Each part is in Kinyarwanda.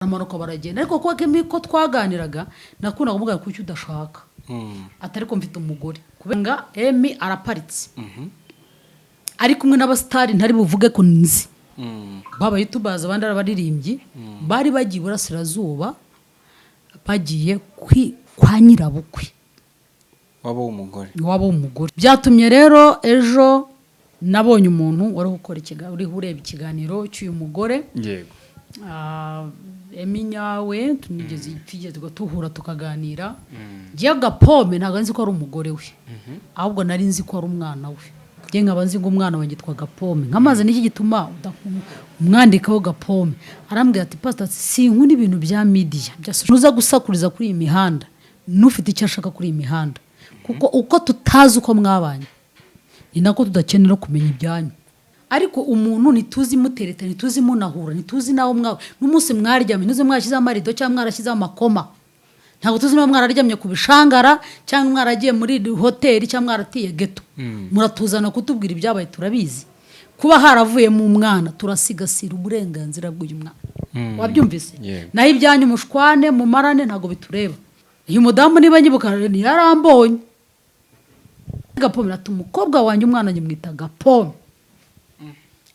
amanuka baragenda ariko kwa kemi ko twaganiraga nakunda kumubwira ko icyo udashaka atari ko mfite umugore kubenga Emi araparitse ari kumwe n'abastari ntari buvuge ko nzi baba YouTubers abandi abaririmbyi bari bagiye burasirazuba bagiye kwa nyirabukwe wabo umugore byatumye rero ejo nabonye umuntu wari gukora ikiganiro ureba ikiganiro cy'uyu mugore yego Emi nyawe tunigeze tuhura tukaganira giye Gapome ntago nzi ko ari umugore we ahubwo nari nzi ko ari umwana we giye nkaba nzi ngo umwana wanjye yitwa Gapome nkamaze n'iki gituma umwandikaho Gapome arambwira ati pastor sinkunda ibintu bya media byasuza gusakuriza kuri iyi mihanda nufite icyo ashaka kuri iyi mihanda kuko uko tutazi uko mwabanye ni nako tudakenera kumenya ibyanyu ariko umuntu nituzi mutereta nituzi munahura nituzi nawo mwawe n'umunsi mwaryamye nuze mwashize amarido cyangwa mwarashize amakoma ntabwo tuzi nawo mwararyamye ku bishangara cyangwa mwaragiye muri hoteli cyangwa mwaratiye ghetto muratuzana kutubwira ibyabaye turabizi kuba haravuye mu mwana turasigasira uburenganzira bw'uyu mwana wabyumvise naho ibyanyu mushwane mu marane ntago bitureba uyu mudamu niba nyibuka yarambonye Gapome ati umukobwa wanjye umwana nyimwita Gapome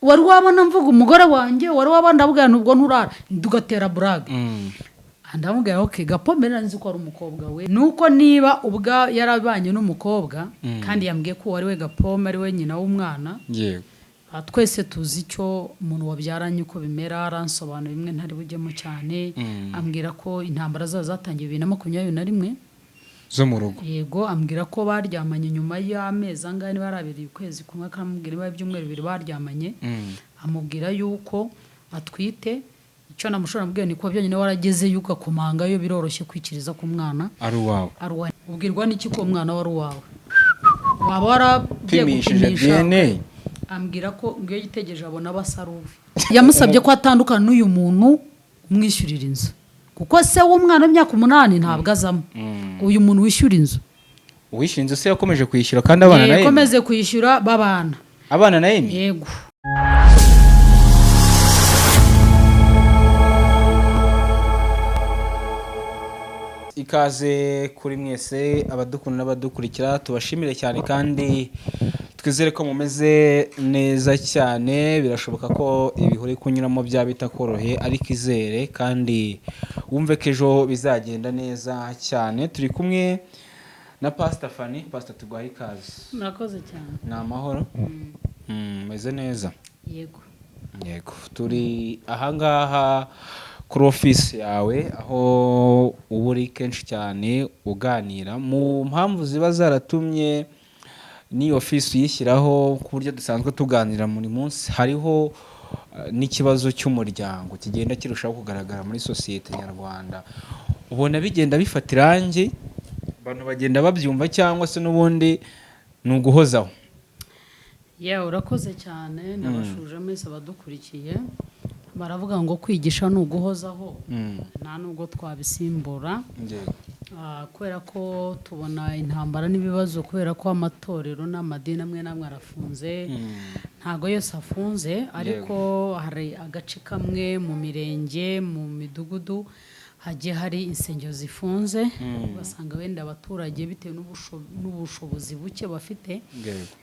wari wabona mvuga umugore wanjye wari wabanda bwa nubwo nturara ndugatera brag ndamubwira okay Gapome nzi ko ari umukobwa we nuko niba ubwa yarabanye n'umukobwa kandi yambwiye ko wari we Gapome ari we nyina w'umwana yego twese tuzi icyo umuntu wabyaranye uko bimera aransobanura bimwe ntari bujyemo cyane ambwira ko intambara zatangiye 2021 zo mu rugo yego ambwira ko baryamanye nyuma y'amezi angane barabiri ukwezi kumwe akamubwira iba by'umweru bibiri baryamanye amubwira yuko atwite icyo namushora mbwiye ni ko byonyine warageze yuko akomanga yo biroroshye kwikiriza ku mwana ari wawe ubwirwa n'iki ko umwana wari uwawe waba waragiye gupimisha DNA ambwira ko ngiye gitegeje abona basaruve yamusabye ko atandukana n'uyu muntu umwishyurira inzu kuko se w'umwana w'imyaka 8 ntabwo azamo uyu muntu wishyura inzu se yakomeje kwishyura kandi abana naye yakomeje kwishyura abana naye yego ikaze kuri mwese abadukunda n'abadukurikira tubashimire cyane kandi twizere ko mumeze neza cyane birashoboka ko ibihuri kunyuramo bya bitakorohe ariko izere kandi wumve ko ejo bizagenda neza cyane turi kumwe na Pastor Fanny Pastor tugwaye ikaze murakoze cyane ni amahoro meze neza yego turi ahangaha kuri office yawe aho uba uri kenshi cyane uganira mu mpamvu ziba zaratumye ni office yishyiraho ku buryo dusanzwe tuganira muri munsi hariho n'ikibazo cy'umuryango kigenda kirushaho kugaragara muri societe nyarwanda ubona bigenda bifata irangi abantu bagenda babyumva cyangwa se n'ubundi nuguhozaho urakoze cyane nabashuje mwese abadukurikiye baravuga ngo kwigisha nuguhozaho nta nubwo twabisimbura kubera ko tubona intambara n'ibibazo kubera ko amatorero n'amadini amwe namwe arafunze ntago yose afunze ariko hari agace kamwe mu mirenge mu midugudu hagiye hari insengero zifunze basanga wenda abaturage bitewe n'ubushobozi buke bafite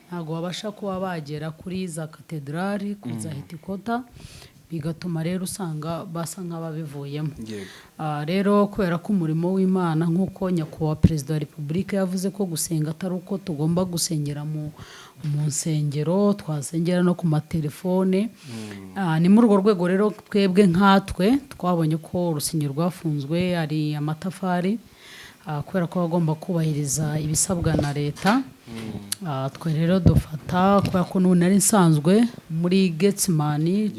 ntago babasha kuba bagera kuri za katedrali kuri za hitikota bigatuma rero usanga basa nk'ababivuyemo rero kubera ko umurimo w'Imana nk'uko nyakubahwa perezida wa repubulika yavuze ko gusenga atari uko tugomba gusengera mu nsengero twasengera no ku matelefone ni muri urwo rwego rero twebwe nkatwe twabonye ko urusengero rwafunzwe ari amatafari kubera ko bagomba kubahiriza ibisabwa na leta twe rero dufata kubera ko n'ubu nari nsanzwe muri Getsimani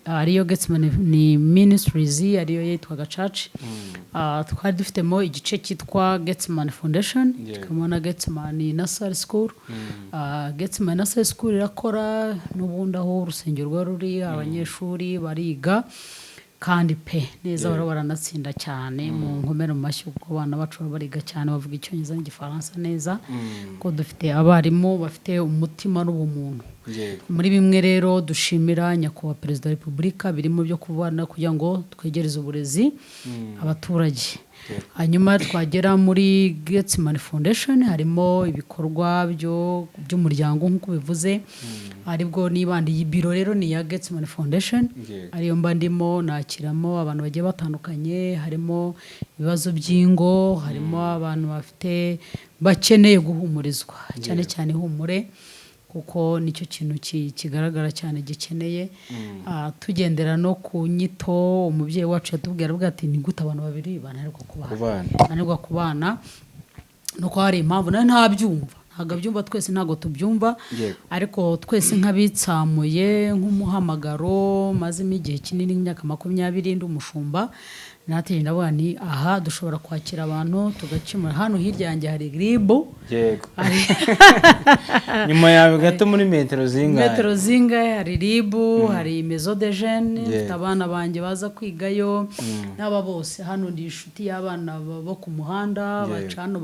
ariyo Getsimani ni ministries ariyo yitwaga church twari dufitemo igice cyitwa Getsimani Foundation tukamona Getsimani Nursery School Getsimani Nursery School irakora n'ubundi aho urusengero rwa ruri abanyeshuri bariga kandi pe neza bari baranatsinda cyane mu nkomero mu mashyi ubwo abana bacu bariga cyane bavuga icyongereza n'igifaransa neza ko dufite abarimu bafite umutima n'ubumuntu muri bimwe rero dushimira nyakubahwa perezida wa repubulika birimo byo kubana kugira ngo twegereze uburezi abaturage hanyuma twagera muri Getsimani Foundation harimo ibikorwa by'umuryango nk'uko bivuze aribwo nibandiye ibiro rero ni ya Getsimani Foundation ariyo mba ndimo nakiramo abantu bagiye batandukanye harimo ibibazo by'ingo harimo abantu bakeneye guhumurizwa cyane cyane ihumure kuko nicyo kintu kigaragara cyane gikeneye tugendera no ku nyito umubyeyi wacu yatubwira ati ni gute abantu babiri bananirwa kubana nuko hari impamvu nawe ntabyumva ntabwo abyumva twese ntabwo tubyumva ariko twese nk'abitsamuye nk'umuhamagaro mazemo igihe kinini nk'imyaka 20 ndi umushumba nateye ndabona ni aha dushobora kwakira abantu tugakemura hano hirya yanjye hari ribu yego nyuma yawe gato muri metero zingahe hari ribu hari maison de jeunes abana banjye baza kwigayo n'aba bose hano ndi inshuti y'abana bo ku muhanda bacano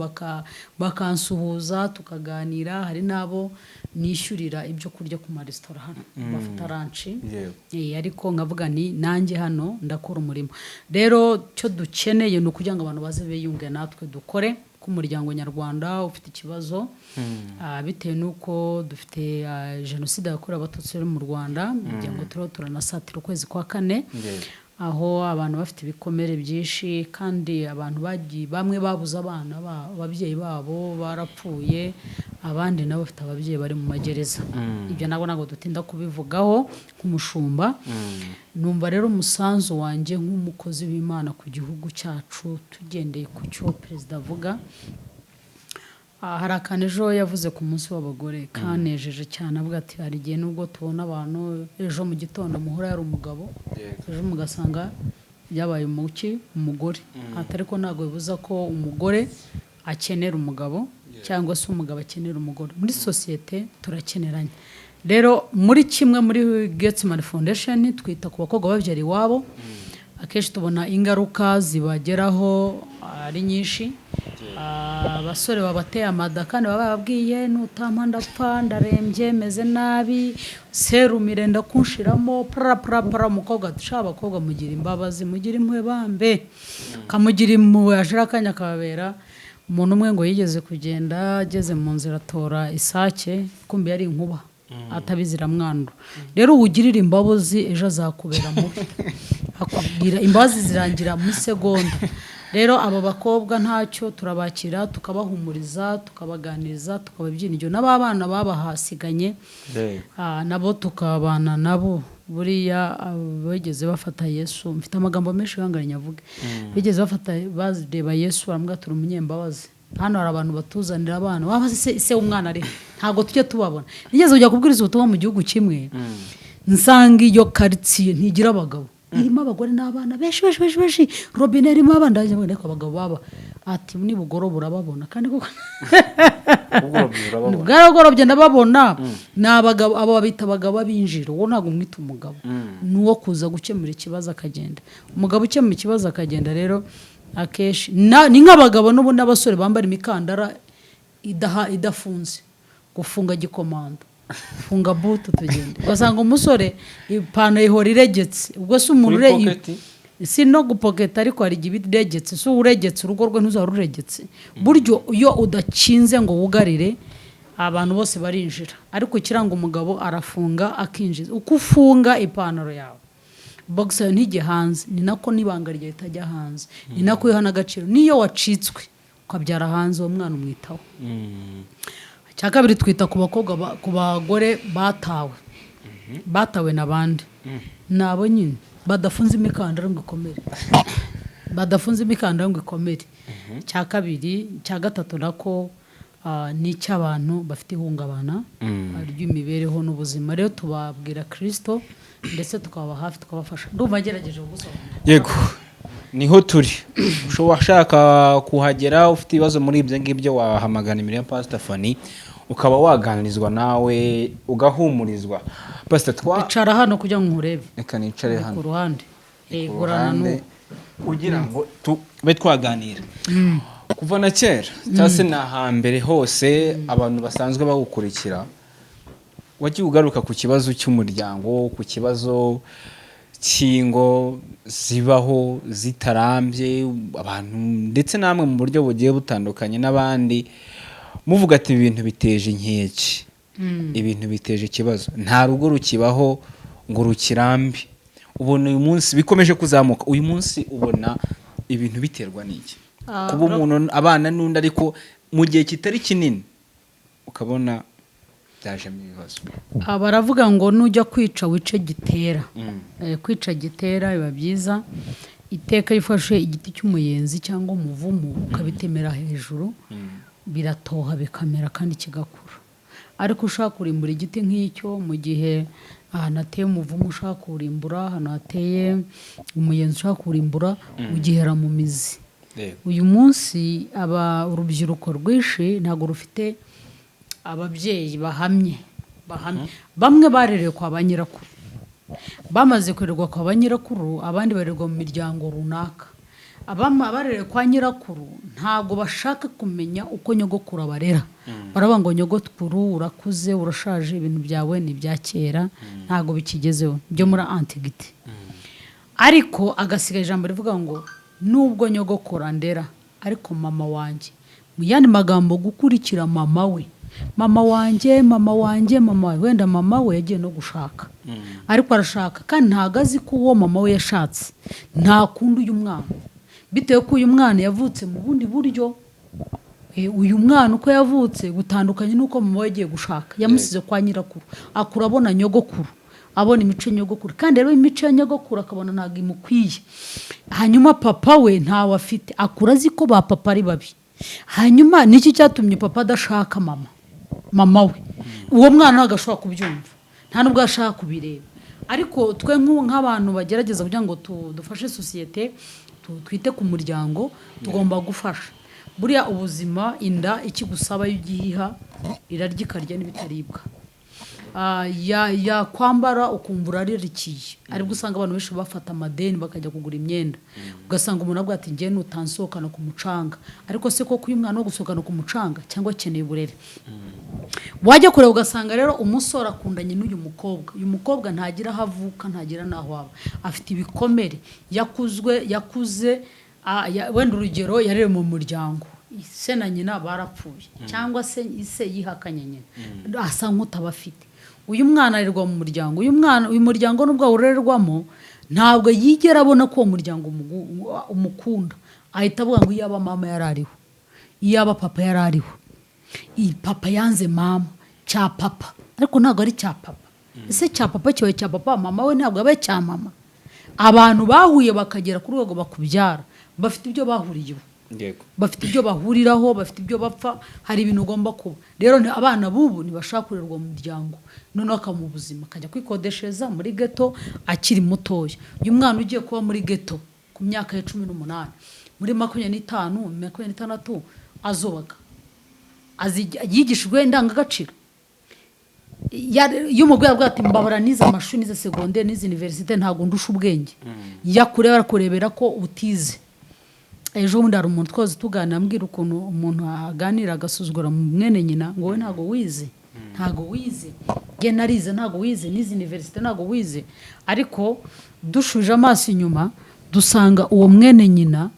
bakansuhuza tukaganira hari nabo nishyurira ibyo kurya ku maresitora hano bafata ranchi ariko nkavuga ni nanjye hano ndakora umurimo rero cyo dukeneye ni ukugira ngo abantu baze biyunge natwe dukore k'umuryango nyarwanda ufite ikibazo bitewe n'uko dufite jenoside yakorewe abatutsi mu Rwanda kugira ngo turiho turanasatira ukwezi kwa 4 aho abantu bafite ibikomere byinshi kandi abantu bamwe babuze abana ababyeyi babo barapfuye abandi nabo bafite ababyeyi bari mu magereza ibyo ntabwo dutinda kubivugaho nk'umushumba numva rero umusanzu wanjye nk'umukozi w'Imana ku gihugu cyacu tugendeye ku cyo perezida avuga hari akantu ejo yavuze ku munsi w'abagore kanejeje cyane avuga ati hari igihe nubwo tubona abantu ejo mu gitondo muhora yari umugabo ejo mugasanga byabaye umugore atari ko ntabwo bibuza ko umugore akenera umugabo cyangwa se umugabo akenera umugore muri sosiyete turakeneranye rero muri kimwe muri Getsimani Foundation twita ku bakobwa babyara iwabo akenshi tubona ingaruka zibageraho ari nyinshi abasore babateye amada kandi baba babwiye nutampa ndapfa ndarembye meze nabi serumire ndakunshiramo para umukobwa dushaka abakobwa mugira imbabazi mugira impuhwe bambe kamugira impuhwe ashira akanya kababera umuntu umwe ngo yigeze kugenda ageze mu nzira atora isake kumbe yari inkuba atabizira mwandu rero ugirira imbabazi ejo azakubera mubi akubwira imbabazi zirangira muri segonda rero aba bakobwa ntacyo turabakira tukabahumuriza tukabaganiriza tukababyinira n'abana babahasiganye nabo tukabana nabo buriya bageze bafata Yesu mfite amagambo menshi yanganya avuge bigeze bafata bazireba Yesu baramubwira turi umunyembabazi hano hari abantu batuzanira abana wabaze se umwana ari ntago tujye tubabona nigeze kujya kubwiriza ubutumwa mu gihugu kimwe nsanga iyo quartier ntigira abagabo irimo abagore n'abana benshi robine irimo abana ndaje ko abagabo baba ati ni bugoro burababona kandi kuko bwaragorobye ndababona n'abagabo abo babita abagabo abinjira uwo ntago mwita umugabo nuwo kuza gukemura ikibazo akagenda umugabo ukemura ikibazo akagenda rero akeshi ni nk'abagabo n'ubu n'abasore bambara imikandara idafunze gufunga gikomando funga buto tugende ugasanga umusore ipantaro ihora iregetse ubwo se umuntu si no gupoketa ariko hari igibiregetse so uregetse urugo rwe ntuzaruregetse buryo iyo udakinze ngo wugarire abantu bose barinjira ariko kiranga umugabo arafunga akinjiza uko ufunga ipantaro yawe boxer ntijye hanze ni nako nibanga rye itajya hanze ni nako ihana agaciro niyo wacitswe ukabyara hanze uwo mwana umwitaho cyakabiri twita ku bakobwa ku bagore batawe nabandi nabo nyine badafunze imikandara ngo ikomere cyakabiri cyagatatu nako ni cy'abantu bafite ihungabana ry'imibereho n'ubuzima rero tubabwira Kristo ndetse tukaba hafi tukabafasha ndumva gerageje gusobanura yego niho turi ushaka kuhagera ufite ibibazo muri ibyo ngibyo wahamagana imiri ya Pastor Fanny ukaba waganirizwa nawe ugahumurizwa Pastor icara hano kugira ngo nkurebe reka nicare hano ku ruhande ku ruhande kugira ngo tube twaganira kuva na kera cyangwa se na hambere hose abantu basanzwe bawukurikira wagiye ugaruka ku kibazo cy'umuryango, ku kibazo cy'ingo zibaho zitarambye abantu ndetse namwe mu buryo bugiye butandukanye n'abandi muvuga ati ibintu biteje inkeke, ibintu biteje ikibazo, nta rugo rukibaho ngo rukirambe. Ubona uyu munsi bikomeje kuzamuka, uyu munsi ubona ibintu biterwa n'iki? Kuba umuntu abana n'undi ariko mu gihe kitari kinini ukabona byajemo ibibazo. Baravuga ngo nujya kwica wice gitera. Kwica gitera biba byiza. Iteka yifashe igiti cy'umuyenzi cyangwa umuvumu ukabitemera hejuru biratoha bikamera kandi kigakura. Ariko ushaka kurimbura igiti nk'icyo mu gihe ahantu hateye umuvumu ushaka kurimbura, ahantu hateye umuyenzi ushaka kurimbura, ugihera mu mizi. Uyu munsi urubyiruko rwinshi ntabwo rufite ababyeyi bahamye. Bamwe barerewe kwa ba nyirakuru, bamaze kurerwa kwa ba nyirakuru, abandi barerwa mu miryango runaka. Abarerewe kwa nyirakuru ntabwo bashaka kumenya uko nyogokuru abarera. Baravuga ngo nyogokuru urakuze, urashaje, ibintu byawe ni ibya kera, ntabwo bikigezeho byo muri antigite. Ariko agasiga ijambo rivuga ngo nubwo nyogokuru andera ariko mama wanjye, mu yandi magambo gukurikira mama we, mama wanjye, mama wanjye, mama we. Wenda mama we yagiye no gushaka, ariko arashaka kandi ntago azi ko uwo mama we yashatse nta kundi uyu mwana, bitewe ko uyu mwana yavutse mu bundi buryo. Uyu mwana uko yavutse gutandukanye n'uko mama we yagiye gushaka, yamusize kwa nyirakuru, akura abona nyogokuru, abona imico nyogokuru, kandi rero imico ya nyogokuru akabona ntabwo imukwiye. Hanyuma papa we ntawe afite, akura azi ko ba papa ari babi. Hanyuma niki cyatumye papa adashaka mama we? Uwo mwana ntabwo ashobora kubyumva, nta nubwo ashaka kubireba. Ariko twe nk'abantu bagerageza kugira ngo dufashe sosiyete, twite ku muryango, tugomba gufasha. Buriya ubuzima, inda ikigusaba y'ugihiha irarya ikarya n'ibitaribwa. Yakwambara ukumva uraririkiye, ariko usanga abantu benshi bafata amadeni bakajya kugura imyenda. Ugasanga umuntu avuga ati ngiye nutansohokana ku mucanga, ariko se koko uyu mwana wo gusohokana ku mucanga cyangwa akeneye uburere? Wajya kureba ugasanga rero umusore akundanye n'uyu mukobwa, uyu mukobwa ntagira aho avuka, ntagira n'aho aba, afite ibikomere, yakuze wenda urugero yarerewe mu muryango, se na nyina barapfuye, cyangwa se ise yihakanye nyina, asa nk'utabafite. Uyu mwana arerwa mu muryango, uyu muryango nubwo awurererwamo ntabwo yigera abona ko uwo muryango umukunda. Ahita avuga ngo iyaba mama yari ariho, iyaba papa yari ariho, papa yanze mama, cya papa. Ariko ntabwo ari cya papa. Ese cya papa kibaye cya papa, mama we ntabwo abaye cya mama. Abantu bahuye bakagera ku rwego bakubyara bafite ibyo bahuriyeho, bafite ibyo bahuriraho, bafite ibyo bapfa, hari ibintu ugomba kuba. Rero abana bubu ntibashaka kurerwa mu muryango, noneho akamu buzima akajya kwikodeshereza muri geto akiri mutoya. Uyu mwana ugiye kuba muri geto ku myaka ya 18, muri 25, 26 azobaga yigishijwe indangagaciro. Iyo umubwira bwa ati mbabara nize amashuri, nize secondaire, nize universite, ntago ndusha ubwenge, yakureba kurebera ko utize. Ejo bundi hari umuntu twaze tuganira ambwira ukuntu umuntu aganira agasuzugura mu mwene nyina ngo we ntago wize, ntago wize, nge narize ntago wize, nize universite ntago wize. Ariko dushuje amaso inyuma dusanga uwo mwene nyina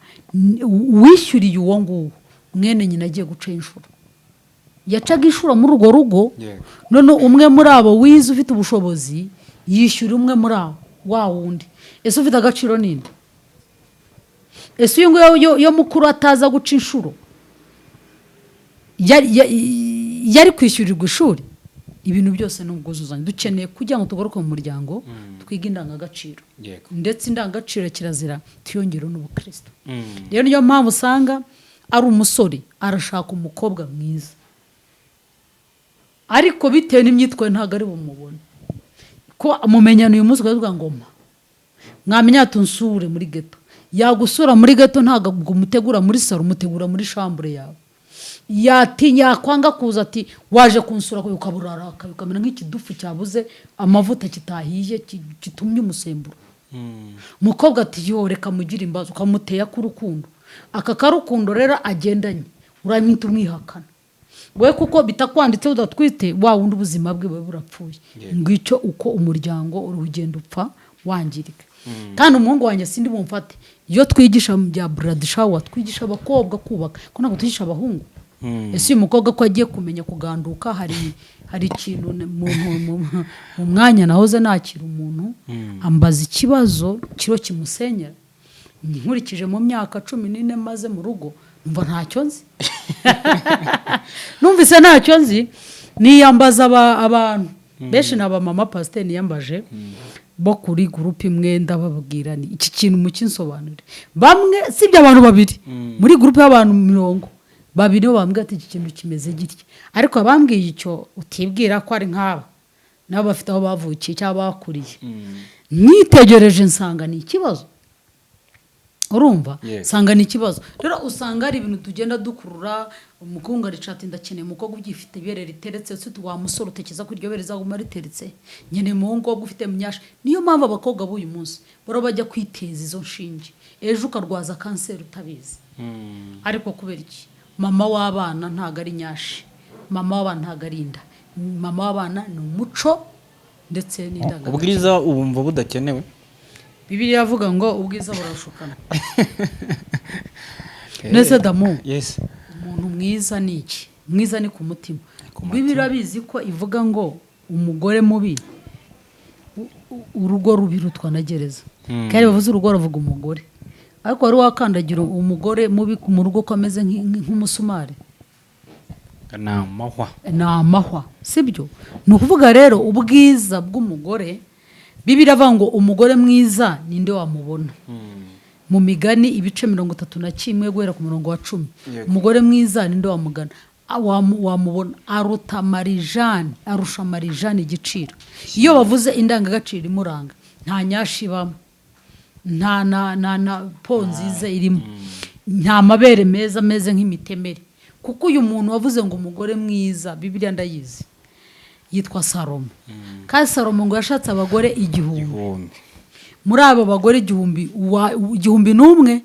wishyuriye uwo nguwo, mwene nyina agiye guca inshuro, yacaga inshuro muri urwo rugo. None umwe muri abo wize ufite ubushobozi yishyura umwe muri abo wa wundi. Ese ufite agaciro ninde? Ese uyu nguyu yo mukuru ataza guca inshuro yari kwishyurirwa ishuri? Ibintu byose ni ubwuzuzanye. Dukeneye kugira ngo tugaruke mu muryango, twige indangagaciro, ndetse indangagaciro kirazira tuyongere n'ubukristo. Rero niyo mpamvu usanga ari umusore arashaka umukobwa mwiza, ariko bitewe n'imyitwarire ntabwo ari bumubone. Ko mumenyana uyu munsi ukavuga ngo mwamenya tunsure muri geto, yagusura muri geto ntabwo umutegura muri salo, umutegura muri chambre yawe. Yatinya kwanga kuza ati waje kunsura ukaburara, ukamera nk'ikidufu cyabuze amavuta kitahiye kitumye umusemburo. umukobwa ati yo reka mugire imbazo ukamuteye k'urukundo aka karukundo rero agendanye uramwita umwihakana we kuko bitakwanditse udatwite wa wundi ubuzima bwe burapfuye ngicyo uko umuryango urugendo upfa wangirika kandi umuhungu wanjye sindi bumfate iyo twigisha mu bya brad shower twigisha abakobwa kubaka ko ntabwo twigisha abahungu ese uyu mukobwa ko agiye kumenya kuganduka hari ikintu mu mwanya nahoze nakira umuntu ambaza ikibazo kiro kimusenyera nkurikije mu myaka 14 maze mu rugo numva ntacyo nzi numvise ntacyo nzi niyambaza abantu benshi n'aba mama pasteur niyambaje bo kuri groupe imwe ndababwira ni iki kintu mukinsobanurire bamwe sibye abantu babiri muri groupe y'abantu 100 babiri bo bambwira ati iki kintu kimeze gitya ariko abambwiye icyo utibwira ko ari nk'aba nabo bafite aho bavukiye cyangwa bakuriye nitegereje nsanga ni ikibazo urumva sanga ni ikibazo rero usanga ari ibintu tugenda dukurura umukunga ricati ndakeneye umukobwa ugifite ibere riteretse se wa musore utekeza ko iryo bere zaguma riteretse nyene mu ngo ufite myasha niyo mpamvu abakobwa b'uyu munsi boro bajya kwiteza izo nshinge ejo ukarwaza kanseri utabizi ariko kubera iki mama w'abana ntago ari nyashi mama w'abana ntago ari inda mama w'abana ni umuco ndetse n'indangagaciro ubwiza ubumva budakenewe Bibiliya yavuga ngo ubwiza burashukana nese damu umuntu mwiza ni iki mwiza ni ku mutima Bibiliya bizi ko ivuga ngo umugore mubi urugo rubirutwa na gereza kandi bavuze urugo ruvuga umugore ariko wari wakandagira umugore mubi mu rugo ko ameze nk'umusumari ni amahwa sibyo ni ukuvuga rero ubwiza bw'umugore Bibiliya avuga ngo umugore mwiza ninde wamubona mu migani ibice 31 guhera ku murongo wa 10 umugore mwiza ninde wamugana wamubona arusha marijani igiciro iyo bavuze indangagaciro imuranga nta nyashi bamo nta ponzize irimo nta mabere meza ameze nk'imitemeri kuko uyu muntu wavuze ngo umugore mwiza Bibiliya ndayizi yitwa Salomo kandi Salomo ngo yashatse abagore 1000 muri abo bagore 1000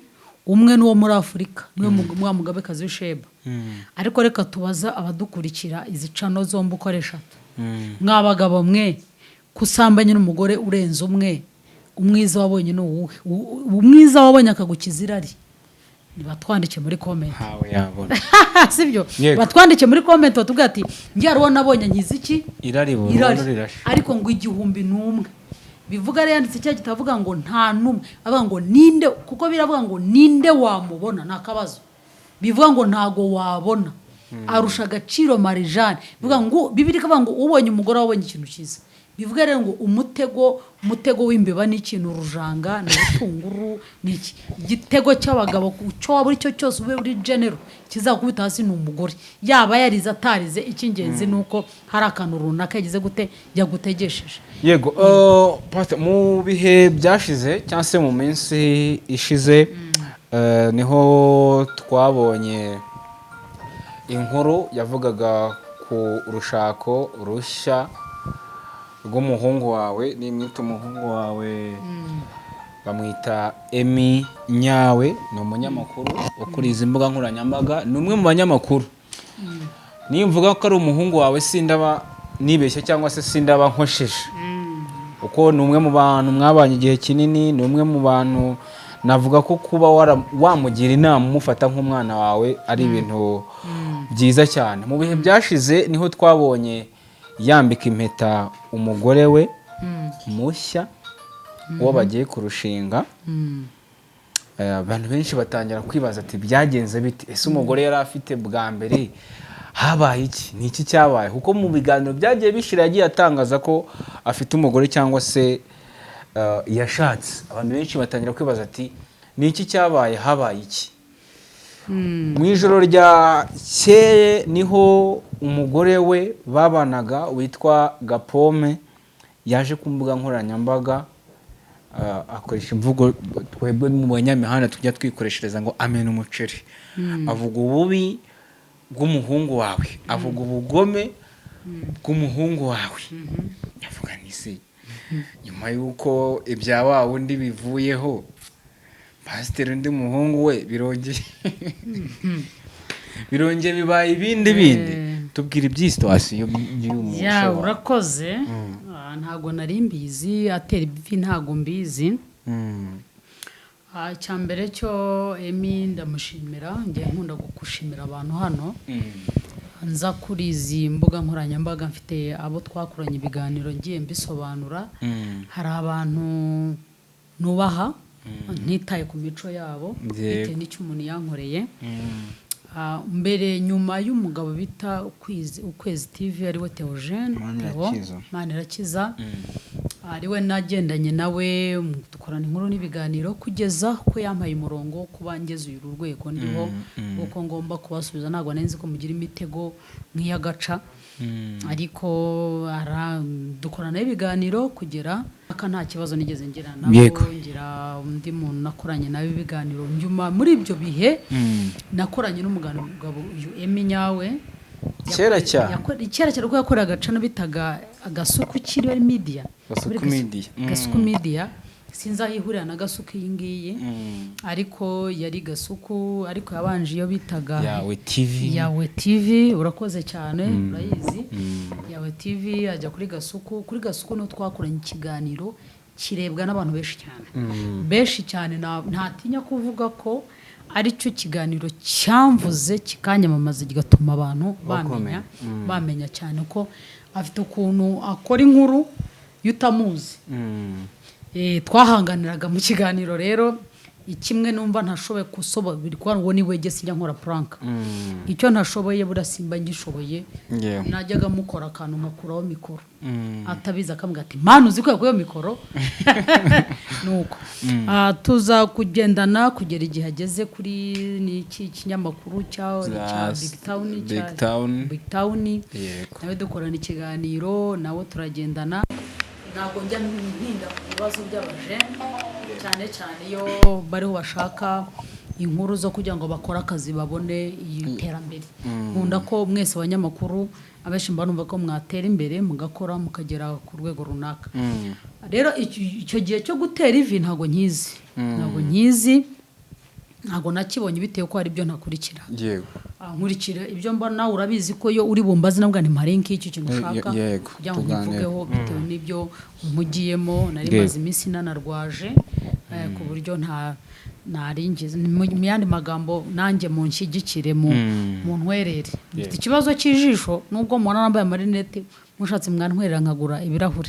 umwe n'uwo muri Afurika niwe mugabekazi w'Isheba ariko reka tubaza abadukurikira izi cano zombi uko ari 3 mwabagabo mwe kusambanya n'umugore urenze umwiza wabonye no uwuhe umwiza wabonye akagukiza irari batwandike muri comment hawe yabona sibyo batwandike muri comment batubwira ati njyari wo nabonye nkiziki irari bururiraje ariko ngo 1000 bivuga rero yanditse cya gitavuga ngo nta numwe avuga ngo ninde kuko biravuga ngo ninde wamubona nakabazo bivuga ngo ntago wabona arusha agaciro marijane bivuga ngo Bibiliya kavuga ngo ubonye umugore wabonye ikintu cyiza bivuga rero ngo umutego w'imbeba ni ikintu rujanga ni utunguru niki igitego cy'abagabo cyo waburi cyo cyose ube uri general kizakubita hasi ni umugore yaba yariza atarize icyingenzi nuko hari akantu runaka yagize gute yagutegesheje yego mu bihe byashize cyangwa se mu minsi ishize niho twabonye inkuru yavugaga ku rushako rushya rw'umuhungu wawe nimwita umuhungu wawe bamwita Emi Nyawe ni umunyamakuru ukuri izi mbuga nkoranyambaga ni umwe mu banyamakuru niyo mvuga ko ari umuhungu wawe sindaba nibeshye cyangwa se sindaba nkosheje uko ni umwe mu bantu mwabanye igihe kinini ni umwe mu bantu navuga ko kuba wamugira inama umufata nk'umwana wawe ari ibintu byiza cyane mu bihe byashize niho twabonye yambika impeta umugore we mushya uwo bagiye kurushinga abantu benshi batangira kwibaza ati byagenze bite ese umugore yari afite bwa mbere habaye iki ni iki cyabaye kuko mu biganiro byagiye bishira yagiye atangaza ko afite umugore cyangwa se yashatse abantu benshi batangira kwibaza ati ni iki cyabaye habaye iki mu ijoro rya keye niho umugore we babanaga witwa Gapome yaje ku mbuga nkoranyambaga akoresha imvugo twebwe mu banyamihanda tujya twikoreshereza ngo amena umuceri avuga ububi bw'umuhungu wawe avuga ubugome bw'umuhungu wawe avuga nisi nyuma y'uko ibya wa wundi bivuyeho pasiteri undi muhungu we birongeye bibaye ibindi tubwira iby'isitasiyo y'umusore ya urakoze ntago nari mbizi atera ivi ntago mbizi icya mbere cyo Emi ndamushimira ngiye nkunda gushimira abantu hano nza kuri izi mbuga nkoranyambaga mfite abo twakoranye ibiganiro ngiye mbisobanura hari abantu nubaha ntitaye ku mico yabo bitewe n'icyo umuntu yankoreye mbere nyuma y'umugabo bita ukwezi TV ariwe Theogene Manirakiza ariwe nagendanye nawe dukorana inkuru n'ibiganiro kugeza ko yampaye umurongo kuba ngeze uyu rwego ndiho uko ngomba kubasubiza ntabwo nari nzi ko mugira imitego nk'iyagaca ariko dukorana ibiganiro kugera aka nta kibazo nigeze ngira nabo ngira undi muntu nakoranye nawe ibiganiro nyuma muri ibyo bihe nakoranye n'umugabo uyu Emi nyawe kera cyane ko yakoraga agacano bitaga agasuku kiri media gasuku media sinzi aho ihurira na gasuku iyi ngiyi ariko yari gasuku ariko yabanje iyo bitaga yawe TV urakoze cyane urayizi yawe TV ajya kuri gasuku no twakoranye ikiganiro kirebwa n'abantu benshi cyane ntatinya kuvuga ko ari cyo kiganiro cyamvuze kikanyamamaza kigatuma abantu bamenya cyane ko afite ukuntu akora inkuru yutamuzi twahanganiraga mu kiganiro rero ikimwe numva ntashoboye kusobanura ngo ni wege sinjya nkora prank icyo ntashoboye burasimba ngishoboye najyaga mukora akantu nkakuraho mikoro atabiza akambwira ati manu uzi ko yakuyeho mikoro nuko tuza kugendana kugera igihe ageze kuri n'iki kinyamakuru cya Big Town nawe dukorana ikiganiro nawe turagendana ntabwo njya ntinda ku bibazo by'abajene cyane iyo bariho bashaka inkuru zo kugira ngo bakore akazi babone iterambere nkunda ko mwese abanyamakuru abenshi mbanumva ko mwatera imbere mugakora mukagera ku rwego runaka rero icyo gihe cyo gutera ivi ntabwo nkizi ntabwo nakibonye bitewe ko hari ibyo ntakurikira nkurikira ibyo mbona urabizi ko yo uri bumbazi nabwo ni marenki icyo kintu ushaka kugira ngo nkivugeho bitewe n'ibyo umugiyemo nari maze iminsi nanarwaje ku buryo naringize mu yandi magambo nanjye mu nshyigikire mu ntwerere mfite ikibazo cy'ijisho nubwo mubona nambaye amarinete mushatse mwantwerera nkagura ibirahure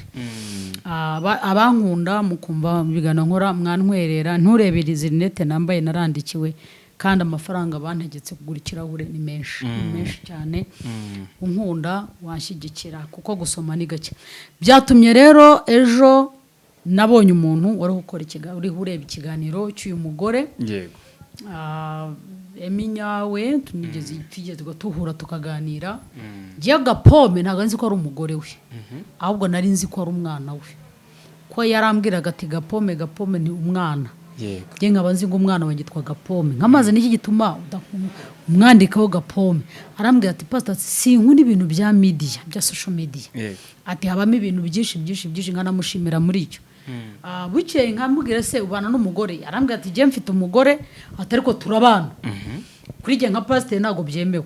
abankunda mukumva bigana nkora mwantwerera nturebere izi rinete nambaye narandikiwe kandi amafaranga bantegetse kugura ikirahure ni menshi cyane unkunda wanshyigikira kuko gusoma ni gake byatumye rero ejo nabonye umuntu wari gukora ureba ikiganiro cy'uyu mugore Emi nyawe tugeze tuhura tukaganira ngiye Gapome ntabwo nzi ko ari umugore we ahubwo nari nzi ko ari umwana we ko yarambwiraga ati Gapome ni umwana ngiye nkaba nzi ngo umwana we yitwa Gapome nkamaze n'iki gituma umwandikaho Gapome arambwira ati pastor sinkunda ibintu bya media bya social media ati habamo ibintu byinshi nkanamushimira muri icyo bukeye nkamubwira se ubana n'umugore arambwira ati ngiye mfite umugore atari ko turabana kuri njye nka pastor ntabwo byemewe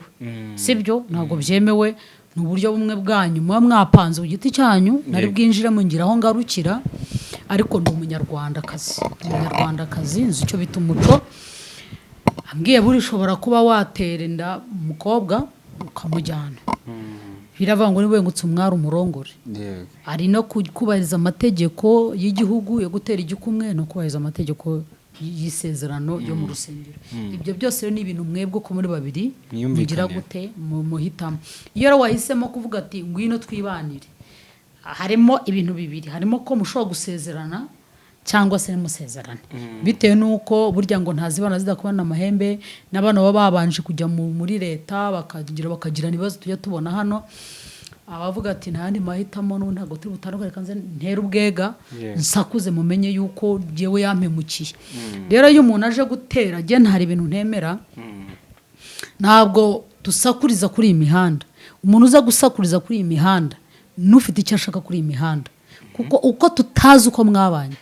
sibyo ntabwo byemewe ni uburyo bumwe bwanyu muba mwapanze ku giti cyanyu nari bwinjiremo ngira aho ngarukira ariko ni umunyarwandakazi nzi icyo bita umuco ambwiye buri ushobora kuba watera inda umukobwa ukamujyana biravuga ngo niwe ngutse umwari umurongore ari no kubahiriza amategeko y'igihugu yo gutera igikumwe no kubahiriza amategeko y'isezerano yo mu rusengero ibyo byose ni ibintu mwebwe ko muri babiri mugira gute muhitamo iyo rero wahisemo kuvuga ati ngwino twibanire harimo ibintu bibiri harimo ko mushobora gusezerana cyangwa se musezerane bitewe nuko burya ngo ntazibana zidakubana amahembe n'abana baba babanje kujya muri leta bakagira ibibazo tujya tubona hano abavuga ati ntandi mahitamo n'ubu ntabwo turi butandukane kanze ntera ubwega nsakuze mumenye yuko jewe yampemukiye rero iyo umuntu aje gutera je ntari ibintu ntemera ntabwo dusakuriza kuri iyi mihanda umuntu uza gusakuriza kuri iyi mihanda n'ufite icyo ashaka kuri iyi mihanda kuko uko tutazi uko mwabanye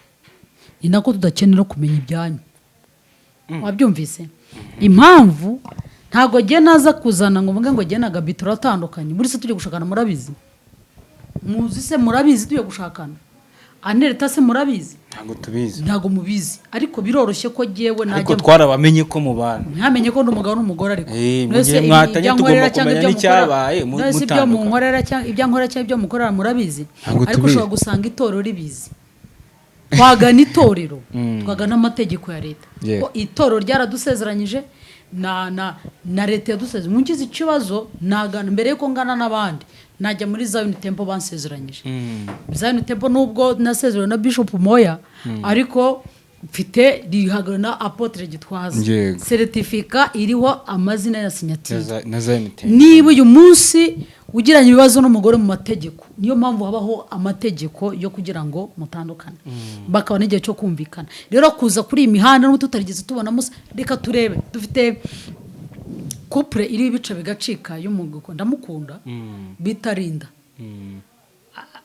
ni nako tudakenera kumenya ibyanyu. Wabyumvise? Impamvu ntago giye naza kuzana ngo mvuge ngo giye na Gaby turatandukanye muri se tujye gushakana murabizi, muzi se murabizi tujye gushakana, Anereta se murabizi ntago tubizi, ntago mubizi, ariko biroroshye ko giyewe najya ariko twarabamenye ko mubana, ntamenye ko ndumugabo n'umugore, ariko mwese mwatanye tugomba kumenya n'icyabaye ibyo mu nkorera cyangwa ibyo nkorera cyangwa ibyo mukorera murabizi, ariko ushobora gusanga itorero ribizi. Twagana itorero, twagana amategeko ya leta, ko itorero ryaradusezeranyije na leta yadusezeranyije. Mungize ikibazo nagana mbere yuko ngana n'abandi najya muri Zion Temple bansezeranyije. Zion Temple nubwo nasezeranye na Bishop Moya, ariko mfite rihagarara na Apotre Gitwaza, certificat iriho amazina ya signature na Zion Temple. Niba uyu munsi ugiranye ibibazo n'umugore mu mategeko, niyo mpamvu habaho amategeko yo kugira ngo mutandukane, bakabona igihe cyo kumvikana. Rero kuza kuri imihanda no tutarigeze tubona musa, reka turebe dufite couple iri ibice bigacika y'umuguko ndamukunda bitarinda,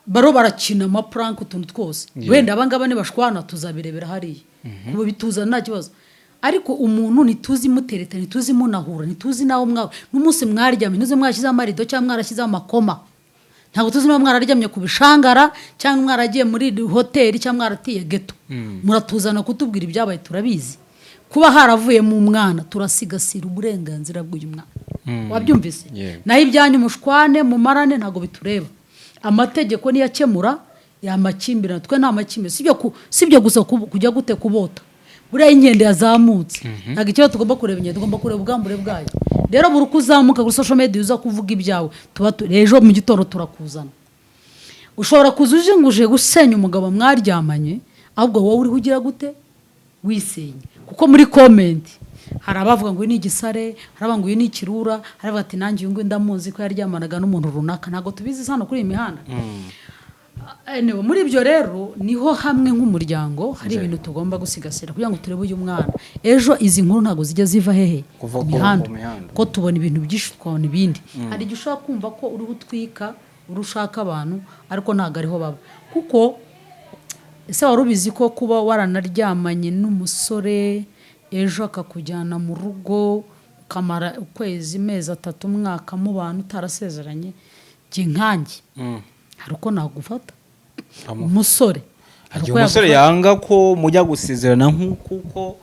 baro barakina ama prank utuntu twose, wenda abangaba ne bashwana tuzabirebera hariya kuba bituza nta kibazo, ariko umuntu nituzi mutereta, nituzi munahura, nituzi nawo mwawe n'umunsi mwaryamye, nuze mwashize amarido cyangwa mwarashize amakoma, ntabwo tuzi niba mwararyamye ku bishangara cyangwa mwaragiye muri hoteli cyangwa mwaratiye ghetto, muratuzana kutubwira ibyabaye. Turabizi kuba haravuye mu mwana, turasigasira uburenganzira bw'uyu mwana. Wabyumvise? Naho ibyanyu mushwane mu marane ntago bitureba. Amategeko niyo akemura yamakimbirana, twe nta makimbirana, sibyo gusa kujya gute kubota buriya inkende yazamutse, ntabwo icyo tugomba kureba inkende, tugomba kureba ubwambure bwayo. Rero buri uko uzamuka kuri social media uza kuvuga ibyawe, tuba ejo mu gitondo turakuzana. Ushobora kuza uje nguje gusenya umugabo mwaryamanye, ahubwo wowe uri kugira gute wisenye, kuko muri comment hari abavuga ngo ni igisare, hari abavuga ngo ni ikirura, hari abavuga ati nanjye ngo ndamuzi ko yaryamanaga n'umuntu runaka. Ntago tubizi hano kuri imihanda. Muri ibyo rero niho hamwe nk'umuryango hari ibintu tugomba gusigasira kugira ngo turebe uyu mwana ejo. Izi nkuru ntago zijya ziva hehe imihanda, ko tubona ibintu byinshi twabona ibindi. Hari igihe ushaka kumva ko uri utwika urushaka abantu, ariko ntago ariho baba. Kuko ese warubizi ko kuba waranaryamanye n'umusore ejo akakujyana mu rugo ukamara ukwezi, mezi 3, umwaka mu bantu utarasezeranye, nkanjye hari uko nagufata umusore, hari umusore yanga ko mujya gusezerana nk'uko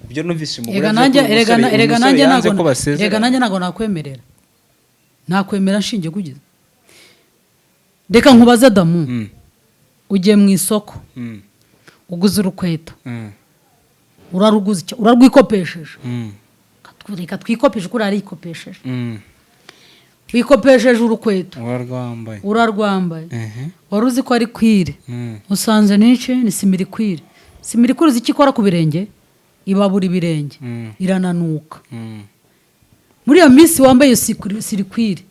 byo numvise umugore. Erega nanjye ntago nakwemerera, nakwemera nshinge kugize. Reka nkubaze Damu, ugiye mu isoko uguze urukweto, uraruguze urarwikopesheje, reka twikopeshe kuri ari ikopesheje, wikopesheje urukweto urarwambaye, waruzi ko ari kwire, usanze nice ni simirikwire. Simirikwire uzi ikikora ku birenge, ibabura ibirenge, irananuka. Muri iyo minsi wambaye sirikwire,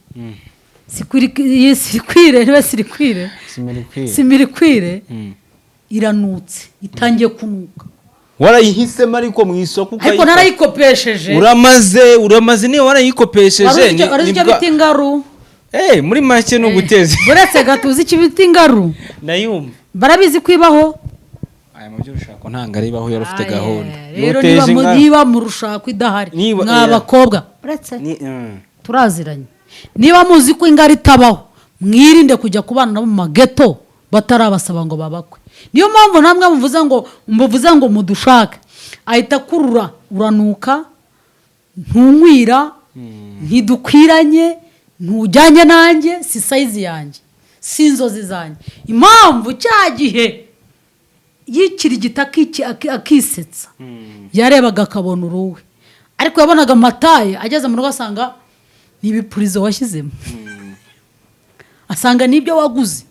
simirikwire iranutse, itangiye kunuka. Warayihisemo ariko mu isoko ariko narayikopesheje. uramaze niyo warayikopesheje. Waruzicyo bita ingaru. Muri make no guteza. Buretse gatuzi kibita ingaru. Nayumva. Barabizi kwibaho. Aya mu byo ushaka ntanga ribaho yarufite gahunda. Rero niba mu rushako idahari mw'abakobwa. Buretse turaziranye. Niba muzi ko ingari itabaho, mwirinde kujya kubana nabo mu mageto batarabasaba ngo babakwe. Niyo mpamvu namwe muvuze ngo mudushake, ahita kurura, uranuka, ntunkwira, ntidukwiranye, ntujyanye nanjye, si size yanjye, si inzozi zanjye. Impamvu cya gihe yikirigita akisetsa, yarebaga akabona uruwe, ariko yabonaga amataye ageze mu rugo asanga n'ibipurizo washyizemo, asanga n'ibyo waguze,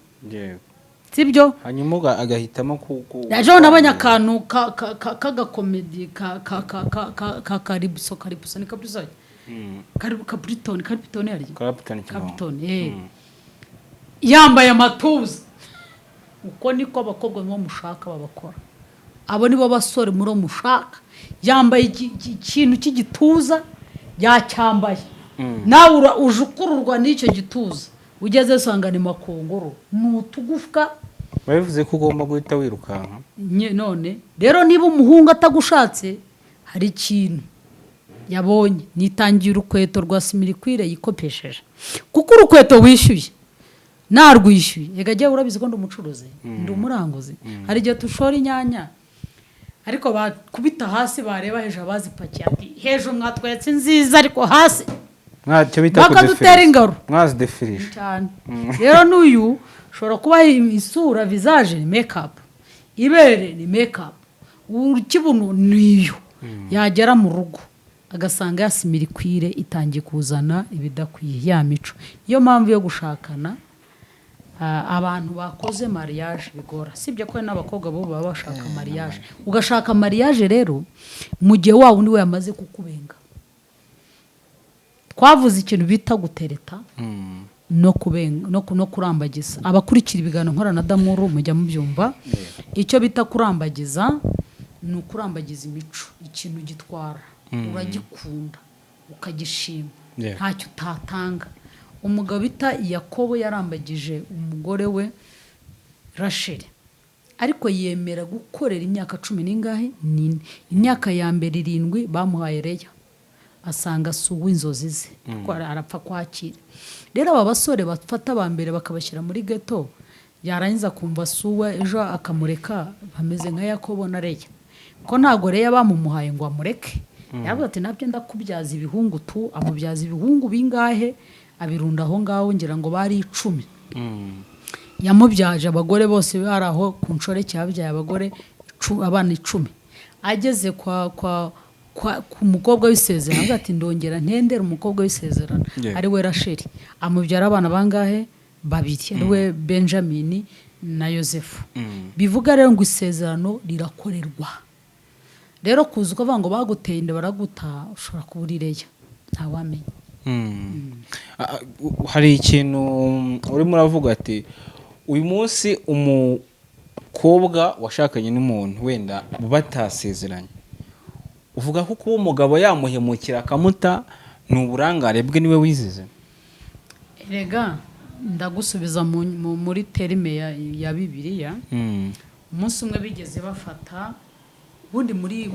sibyo? Hanyuma agahitamo yaje nabonye akantu k'agakomedi ka karibuso ni kabuso Capitone yari Capitone yambaye amatuza. Uko niko abakobwa bo mushaka babakora, abo nibo basore muri mushaka. Yambaye ikintu cy'igituza yacyambaye, nawe ujukururwa n'icyo gituza, ugeze usanga ni makongoro, n'utugufwa babivuze ko ugomba guhita wirukanka. none rero niba umuhungu atagushatse hari ikintu yabonye, nitangiye urukweto rwa simirikwire yikopesheje, kuko urukweto wishyuye narwishyuye yega jya urabizi ko ndi umucuruzi ndi umuranguzi, hari igihe tushora inyanya ariko bakubita hasi bareba hejuru bazipakiye ati hejuru mwatweretse nziza ariko hasi bakadutera ingaro mwazidefirije cyane. rero n'uyu ushobora kuba isura visage ni makeup, ibere ni makeup, ukibuno niyo yagera mu rugo agasanga yasimirikwire itangiye kuzana ibidakwiye ya mico. Iyo mpamvu yo gushakana abantu bakoze mariage bigora, sibyo ko n'abakobwa bo baba bashaka mariage. Ugashaka mariage rero mu gihe wa wundi we yamaze kukubenga. Twavuze ikintu bita gutereta no kubenga no kurambagiza. Abakurikira ibiganiro nkorana Damuru mujya mubyumva. Icyo bita kurambagiza ni ukurambagiza imico, ikintu gitwara uragikunda ukagishima ntacyo utatanga. Umugabo bita Yakobo yarambagije umugore we Rasheli, ariko yemera gukorera imyaka 10 n'ingahe nini. Imyaka ya mbere 7 bamuhaye Leya, asanga suwe inzozi ze kuko arapfa kwakira. Rero aba basore bafata ba mbere bakabashyira muri ghetto, yarangiza kumva suwe ejo akamureka, bameze nka Yakobo na Leya, ko ntago Leya bamumuhaye ngo amureke. Yavuga ati nabyo ndakubyaza ibihungu tu, amubyaza ibihungu bingahe abirunda aho ngaho, ngira ngo bari 10. Yamubyaje abagore bose bari aho ku nshore cyabyaye abagore abana 10. Ageze ku mukobwa w'isezerano ati ndongera ntendera umukobwa w'isezerano ari we Rasheli, amubyara abana bangahe 2, ari we Benjamin na Yosefu. Bivuga rero ngo isezerano rirakorerwa. Rero kuza ukavuga ngo baguteye inda baraguta, ushobora kuburireya ntawamenya. Hari ikintu urimo uravuga ati uyu munsi umukobwa washakanye n'umuntu wenda batasezeranye, uvuga ko kuba umugabo yamuhemukira akamuta ni uburangare bwe niwe wizize? Rega ndagusubiza muri terime ya Bibiliya. Umunsi umwe bigeze bafata bundi muri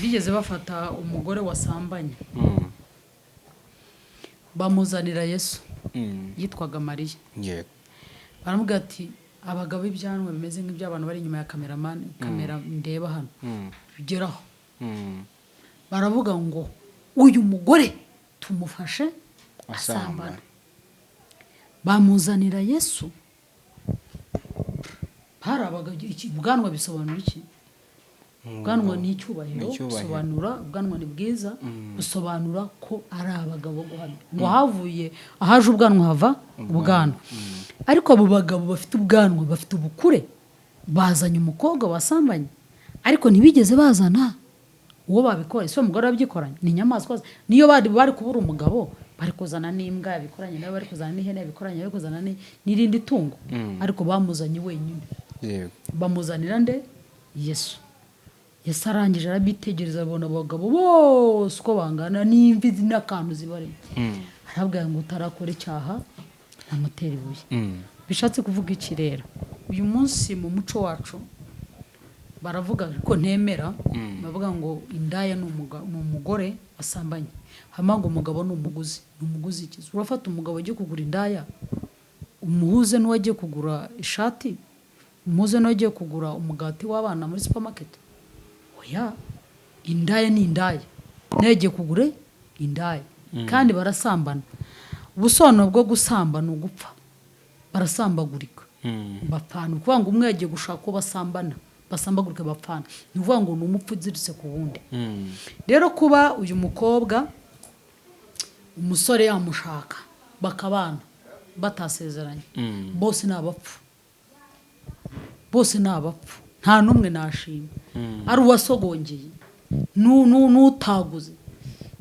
bigeze bafata umugore wasambanye, bamuzanira Yesu, yitwaga Mariya. Baramubwira ati abagabo ibyanwe bimeze nk'iby'abantu bari inyuma ya kamera ndeba hano bigeraho. Baravuga ngo uyu mugore tumufashe asambana. Bamuzanira Yesu, harabaga ubwanwa bisobanura iki? Ubwanwa ni icyubahiro, busobanura ubwanwa ni bwiza, busobanura ko ari abagabo guhamya. Ngo havuye ahaje ubwanwa hava ubwanwa. Ariko abo bagabo bafite ubwanwa, bafite ubukure, bazanye umukobwa wasambanye, ariko ntibigeze bazana uwo babikora. Ese umugore wabyikoranye ni inyamaswa. Niyo bari kubura umugabo bari kuzana n'imbwa yabikoranye, nawe bari kuzana n'ihene yabikoranye, bari kuzana n'irindi tungo, ariko bamuzanye wenyine. Bamuzanira nde? Yesu. Yesu arangije arabitegereza, abona abagabo bose uko bangana n'imvi n'akantu zibarimo. Arabwira ngo utarakora icyaha amutera ibuye. Bishatse kuvuga iki rero? Uyu munsi mu muco wacu baravuga ko ntemera, bavuga ngo indaya ni umugore asambanye, hama ngo umugabo ni umuguzi. Ni umuguzi iki? Urafata umugabo agiye kugura indaya, umuhuze n'uwagiye kugura ishati, umuhuze n'uwagiye kugura umugati w'abana muri supermarket? Oya, indaya ni indaya, nagiye kugure indaya. Kandi barasambana. Ubusobanuro bwo gusamba ni ugupfa, barasambagurika, bapfana. Kuvuga ngo umwe yagiye gushaka uwo basambana, basambagurika bapfana, ni ukuvuga ngo ni umupfu uziritse ku wundi. Rero kuba uyu mukobwa umusore yamushaka bakabana batasezeranye, bose ni abapfu, bose ni abapfu, nta n'umwe nashima. Ari uwasogongeye n'utaguze.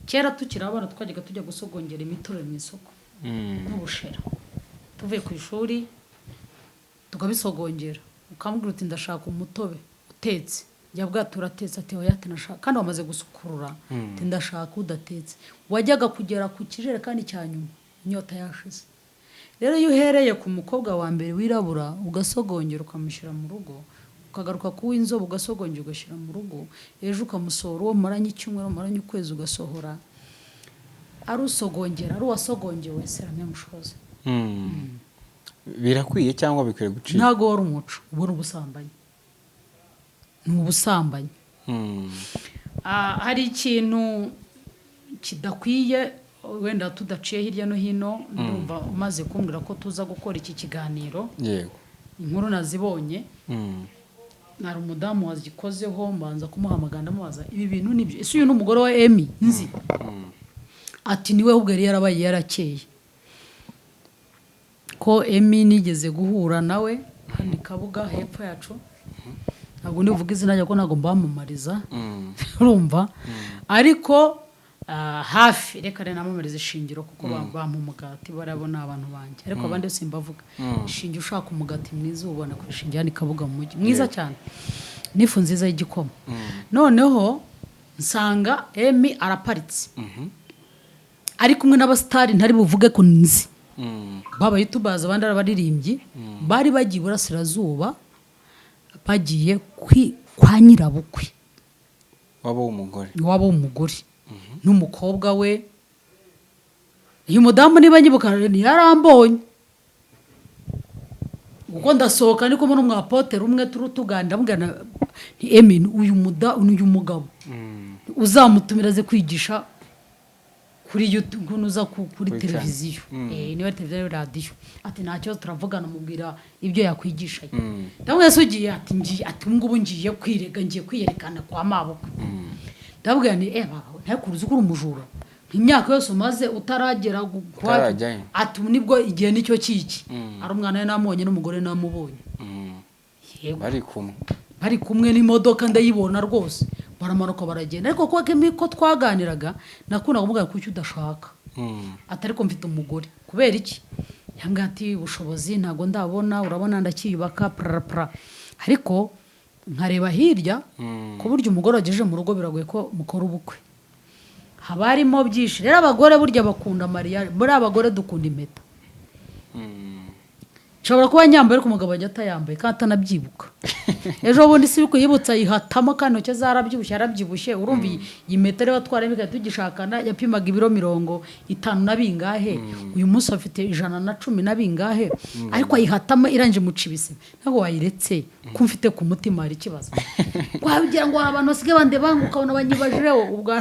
Kera tukiri abana twajyaga tujya gusogongera imitore mu isoko n'ubushera, tuvuye ku ishuri tukabisogongera, ukamubwira uti ndashaka umutobe utetse, yabwa turatetse, ati oya tinashaka, kandi wamaze gusukurura, ati ndashaka udatetse. Wajyaga kugera ku kijerekani cya nyuma inyota yashize. rero iyo uhereye ku mukobwa wa mbere wirabura ugasogongera ukamushyira mu rugo ukagaruka ku w'inzobe ugasogongera ugashyira mu rugo ejo ukamusohora uwo maranye icyumweru maranye ukwezi ugasohora ari usogongera ari uwasogongewe seramye mushoze birakwiye cyangwa bikwiye gucika ntago wari umuco ubu ni ubusambanyi ni ubusambanyi hari ikintu kidakwiye wenda tudaciye hirya no hino ndumva umaze kumbwira ko tuza gukora iki kiganiro yego inkuru nazibonye nari umudamu wazikozeho mbanza kumuhamagara ndamubaza ibi bintu nibyo ese uyu n'umugore wa Emi nzi ati niwe ahubwo yari yarabaye yarakeye ko Emi nigeze guhura nawe hano Kabuga hepfo yacu ntabwo ndivuga izina rye ko ntabwo mbamamariza urumva ariko hafi reka rero namamariza ishingiro kuko bampa umugati barabona abantu banjye ariko abandi simbavuga ishingiro ushaka umugati mwiza ubona ku ishingiro hano Kabuga mu mujyi mwiza cyane n'ifu nziza y'igikoma noneho nsanga Emi araparitse ari kumwe n'abasitari ntari buvuge ko nzi baba YouTubers abandi abaririmbyi bari bagiye Burasirazuba bagiye kwa nyirabukwe wabo w'umugore n'umukobwa we uyu mudamu niba nyibuka yarambonye uko ndasohoka niko muri umwapotere umwe turutuganira mugana ni Emi uyu mugabo uzamutumira ze kwigisha kuri YouTube kunuza kuri televiziyo niwe televiziyo radio ati ntacyo turavugana mubwira ibyo yakwigisha ndamwe sugiye ati ngiye ati ngubu ngiye kwirega ngiye kwiyerekana kwa maboko ndabwira ni ntakuruzi kuri umujura imyaka yose umaze utaragera kwa ati nibwo igihe nicyo kiki ari umwana we namonye n'umugore namubonye bari kumwe n'imodoka ndayibona rwose baramanuka baragenda ariko kwa Emi ko twaganiraga nakunda kuvuga ko icyo udashaka atari ko mfite umugore kubera iki yanga ati ubushobozi ntago ndabona urabona ndakiyubaka pra ariko nkareba hirya ko buryo umugore ageje mu rugo biragoye ko mukora ubukwe habarimo byinshi rero abagore burya bakunda mariage muri abagore dukunda impeta nshobora kuba nyambaye ariko umugabo ajya atayambaye kandi atanabyibuka ejo bundi si bikuyibutsa yihatamo kandi intoki zarabyibushye yarabyibushye urumva iyi metero batwaramo ikaba tugishakana yapimaga ibiro 50 na bingahe uyu munsi afite 110 na bingahe ariko ayihatamo iranje muca ibise ntabwo wayiretse ko mfite ku mutima hari ikibazo wabigira ngo abantu basige bande banguka ubona banyibajireho ubwo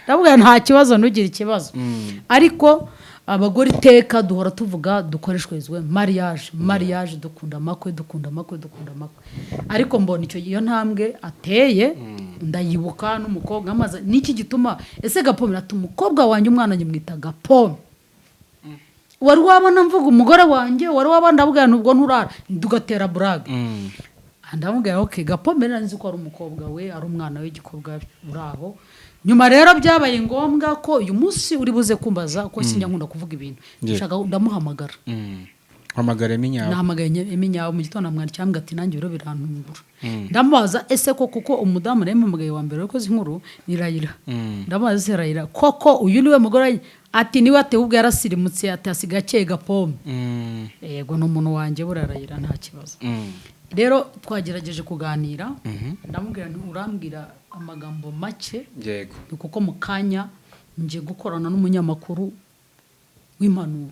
ndavuga nta kibazo ntugire ikibazo ariko abagore iteka duhora tuvuga dukoreshwezwe mariage dukunda amakwe ariko mbona icyo iyo ntambwe ateye ndayibuka n'umukobwa amaze niki gituma ese Gapome ati umukobwa wanjye umwana nyimwita Gapome wari wabona mvuga umugore wanjye wari wabanda avuga nubwo nturara dugatera brag ndamubwira okay Gapome nzi ko ari umukobwa we ari umwana w'igikobwa uraho nyuma rero byabaye ngombwa ko uyu munsi uri buze kumbaza ko sinjya nkunda kuvuga ibintu nshaka ndamuhamagara hamagara Eminyawe nahamagaye Eminyawe mu gitondo mwari cyambwa ati nanjye biro birantumbura ndamubaza ese ko kuko umudamu namuhamagaye wa mbere ko inkuru ni Rayira ndamubaza se Rayira koko uyu niwe mugore ati niwe ate ubwo yarasirimutse ati asiga cye Gapome yego no muntu wanjye burarayira nta kibazo rero twagerageje kuganira ndamubwira nti urambwira amagambo make yego kuko mukanya nje gukorana n'umunyamakuru w'impanuro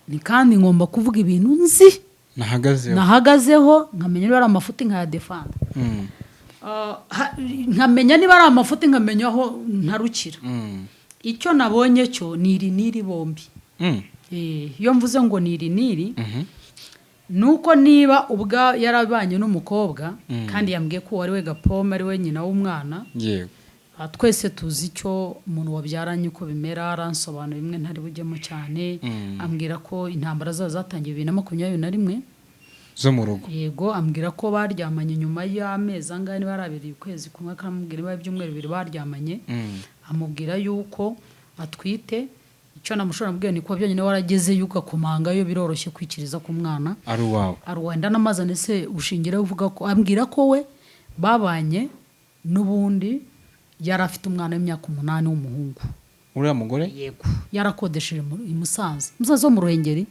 ni kandi ngomba kuvuga ibintu nzi nahagazeho nkamenya niba ari amafuti nkaya defanda nkamenya niba ari amafuti nkamenya aho ntarukira icyo nabonye cyo niri bombi iyo mvuze ngo niri nuko niba ubwa yarabanye n'umukobwa kandi yambwiye ko wari we Gapome ari we nyina w'umwana yego twese tuzi icyo umuntu wabyaranye uko bimera aransobanura bimwe ntari bujyemo cyane ambwira ko intambara zatangiye 2021 zo mu rugo yego ambwira ko baryamanye nyuma y'amezi angahe niba arabiri ukwezi kumwe akamubwira niba ibyumweru bibiri baryamanye amubwira yuko atwite icyo namushora mbwiye ni ko byonyine warageze yuko kumanga yo biroroshye kwikiriza ku mwana ari wawe wenda namazane se ushingira uvuga ko ambwira ko we babanye n'ubundi yari afite umwana w'imyaka 8 w'umuhungu uriya mugore yego yarakodesheje i Musanze wo mu Ruhengeri.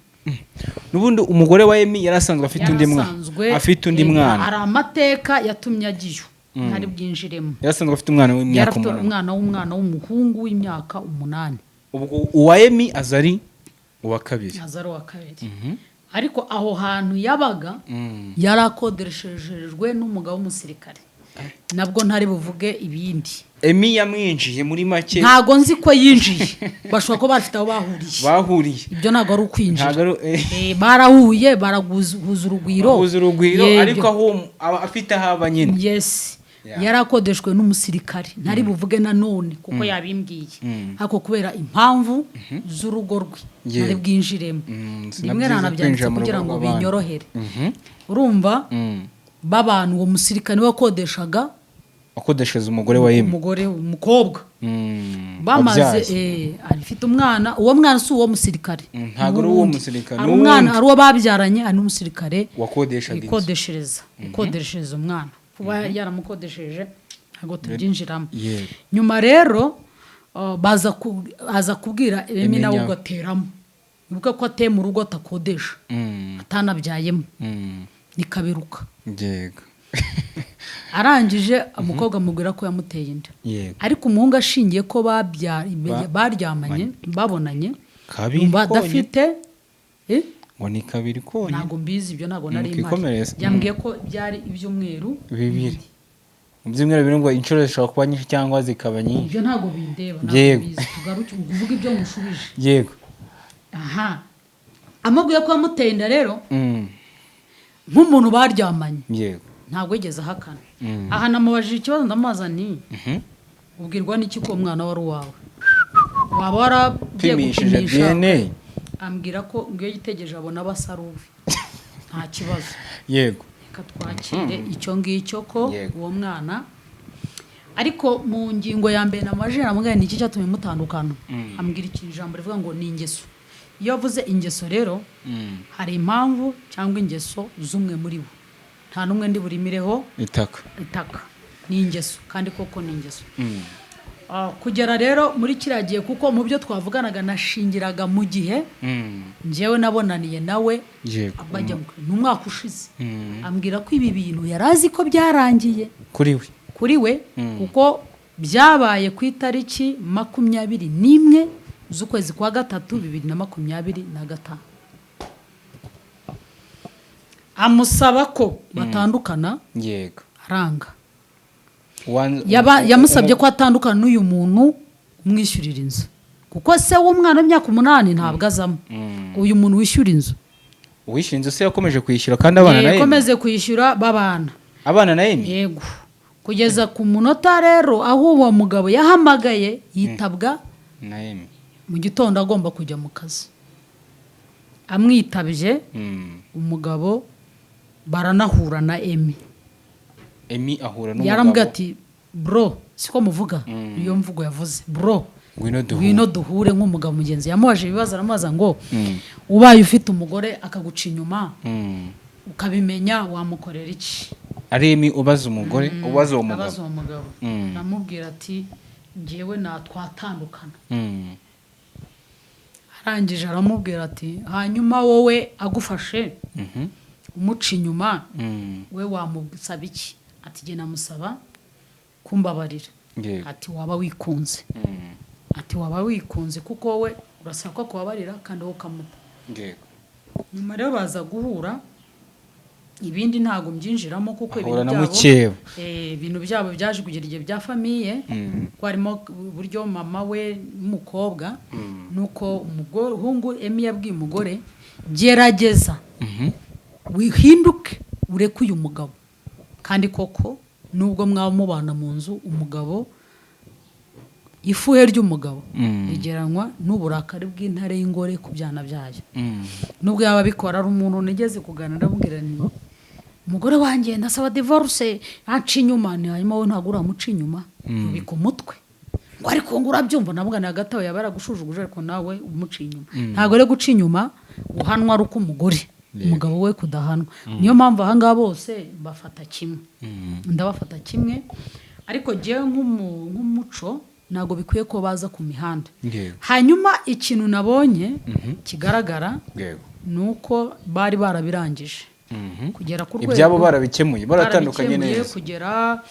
n'ubundi umugore wa Emi yarasanzwe afite undi mwana hari amateka yatumye agiyo ntari bwinjiremo. yarasanzwe afite umwana w'imyaka umwana w'umuhungu w'imyaka 8. ubwo uwa Emi azari uwa kabiri ariko aho hantu yabaga yarakodeshejwe n'umugabo w'umusirikare, nabwo ntari buvuge ibindi. Emi yamwinjiye muri make, ntago nzi ko yinjiye, bashobora ko bafite aho bahuriye ibyo ntago ari ukwinjira. Barahuye baraguza urugwiro, ariko aho afite haba nyine. Yes, yarakodeshwe n'umusirikare, ntari buvuge nanone kuko yabimbwiye, ariko kubera impamvu z'urugo rwe ntari bwinjiremo. Rimwe nanabyanditse kugira ngo binyorohere. Urumva babantu uwo musirikare wakodeshaga akodesheza umugore wa Emi, umukobwa bamaze afite umwana. Uwo mwana si uwo musirikare, ntago ari uwo musirikare, ari umwana, ari uwo babyaranye, ari n'umusirikare wakodeshereza umwana. Kuba yaramukodesheje ntago tubyinjiramo. Nyuma rero aza kubwira Emi nawe ugateramo, ibuka ko ateye mu rugo atakodesha, atanabyayemo, nikabiruka. Yego. Arangije umukobwa amubwira ko yamuteye inda, ariko umuhungu ashingiye ko baryamanye babonanye badafite ngo ni kabiri konye. Ntago mbizi ibyo, ntago nari imari. Yambwiye ko byari ibyumweru bibiri. Mu byumweru bibiri ngo inshuro zishobora kuba nyinshi cyangwa zikaba nyinshi. Ibyo ntago bindeba, ntago bizi. Tugaruke uvuga ibyo mushubije. Yego. Aha. Amubwiye ko yamuteye inda rero nk'umuntu baryamanye. Yego. Ntabwo yigeze ahakana. Aha namubajije ikibazo ndamubaza nti ubwirwa n'iki ko umwana wari uwawe? Waba waragiye gupimisha? Ambwira ko ngiyo yitegereje abona basaruve, nta kibazo. Yego. Reka twakire icyo ngicyo ko uwo mwana. Ariko mu ngingo ya mbere namajije namubwira ni iki cyatumye mutandukana. Ambwira iki jambo rivuga ngo ni ingeso. Iyo avuze ingeso rero hari impamvu cyangwa ingeso z'umwe muri bo, nta numwe ndi burimireho itaka ni ingeso, kandi koko ni ingeso. Kugera rero muri kiragiye, kuko mu byo twavuganaga nashingiraga mu gihe njyewe nabonaniye nawe bajya mu mwaka ushize. Ambwira ko ibi bintu yarazi ko byarangiye kuri we kuko byabaye ku itariki 21 z'ukwezi kwa gatatu 2025. Amusaba ko batandukana. Yego. Aranga. Yamusabye ko atandukana n'uyu muntu umwishyurira inzu, kuko se w'umwana w'imyaka 8 ntabwo azamo. Uyu muntu wishyura inzu, se yakomeje kwishyura kandi abana na Emi yakomeje kwishyura abana na Emi. Yego. Kugeza ku munota rero aho uwo mugabo yahamagaye yitabwa na Emi mu gitondo agomba kujya mu kazi. Amwitabye umugabo baranahura na Emi ahura n'umugabo. Yarambwiye ati bro, siko muvuga iyo mvugo yavuze, bro ngwino duhure nk'umugabo mugenzi. Yamubaje ibibazo aramubaza ngo ubaye ufite umugore akaguca inyuma ukabimenya wamukorera iki? Ari Emi ubaza umugore, ubaza uwo mugabo. Namubwira ati ngewe twatandukana. Arangije aramubwira ati hanyuma wowe agufashe umuca inyuma we wamusaba iki? Ati jye namusaba kumbabarira. Ati waba wikunze. Ati waba wikunze kuko we urasaba ko kubabarira kandi wowe ukamuta. Nyuma rero baza guhura, ibindi ntago mbyinjiramo kuko ibintu byabo byaje kugira igihe bya famiye, ko harimo buryo mama we n'umukobwa. Nuko umuhungu Emi yabwiye umugore gerageza wihinduke ureke uyu mugabo, kandi koko nubwo mwaba mubana mu nzu, umugabo ifuhe ry'umugabo rigeranwa n'uburakari bw'intare y'ingore ku byana byayo. Nubwo yaba bikora ari umuntu nigeze kuganira ndabwira ni umugore wanjye ndasaba divorce aca inyuma, hanyuma we ntago uramuca inyuma ubika umutwe ngo ariko ngo urabyumva. Nabwo hagati aho yaba yaragushujuguje, ariko nawe umuca inyuma. Ntago rero guca inyuma uhanwa ari uko umugore umugabo we kudahanwa. Niyo mpamvu ahanga bose ndabafata kimwe. Ariko jewe nk'umuco ntabwo bikwiye ko baza ku mihanda. Hanyuma ikintu nabonye kigaragara ni uko bari barabirangije kugera ku rwego ibyabo barabikemuye baratandukanye neza kugera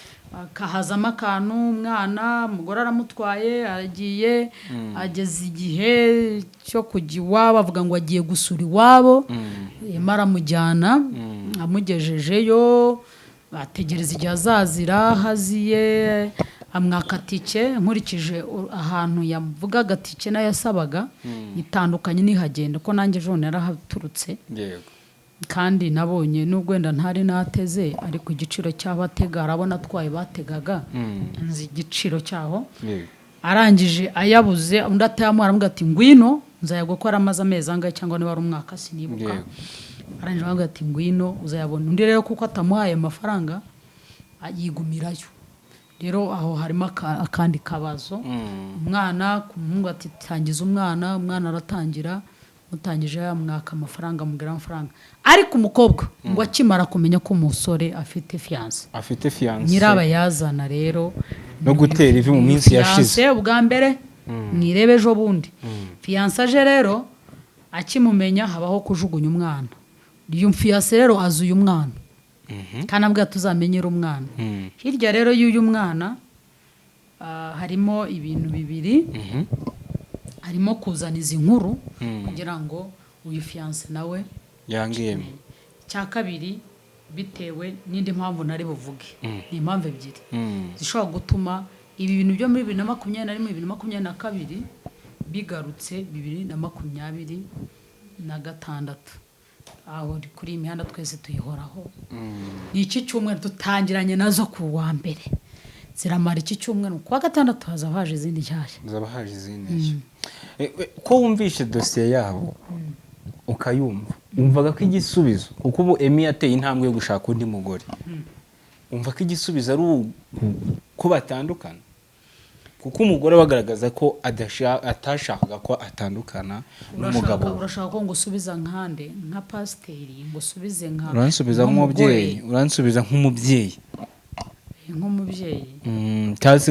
kahazamo akantu umwana umugore aramutwaye agiye ageze igihe cyo kujya iwabo avuga ngo agiye gusura iwabo aramujyana amugejejeyo ategereza igihe azazira haziye amwaka tike nkurikije ahantu yavugaga tike nayasabaga itandukanye nihagenda ko nanjye ejo narahaturutse kandi nabonye n'ubwo wenda ntari nateze ariko igiciro cy'abatega arabona atwaye bategaga nzi igiciro cyaho arangije ayabuze undi atayamuha aramubwira ati ngwino nzayagwa ko aramaze amezi angahe cyangwa niba ari umwaka sinibuka arangije aramubwira ati ngwino uzayabona undi rero kuko atamuhaye amafaranga yigumirayo rero aho harimo akandi kabazo umwana ku muhungu ati tangiza umwana aratangira mutangije yamwaka amafaranga mubwira amafaranga ariko umukobwa ngo akimara kumenya ko umusore afite fiance nyirabayazana rero no gutera ivi mu minsi yashize ubwa mbere mwirebe ejo bundi fiance aje rero akimumenya habaho kujugunya umwana uyu fiance rero azuye umwana kandi abwira tuzamenyera umwana hirya rero y'uyu mwana harimo ibintu bibiri harimo kuzana izi nkuru kugira ngo uyu fiance nawe yangiyemo cya kabiri bitewe n'indi mpamvu nari buvuge ni impamvu ebyiri zishobora gutuma ibi bintu byo muri 2021 2022 bigarutse 2026 aho kuri imihanda twese tuyihoraho ni iki cyumweru dutangiranye nazo ku wa mbere ziramara iki cyumweru ku wa gatandatu haza haje izindi nshyashya ko wumvishe dosiye yabo ukayumva umvaga ko igisubizo kuko ubu Emmy yateye intambwe yo gushaka undi mugore umva ko igisubizo ari ko batandukana kuko umugore bagaragaza ko atashakaga ko atandukana n'umugabo urashaka ko ngusubiza nkande nka pasiteri ngusubize nka uransubiza nk'umubyeyi cyase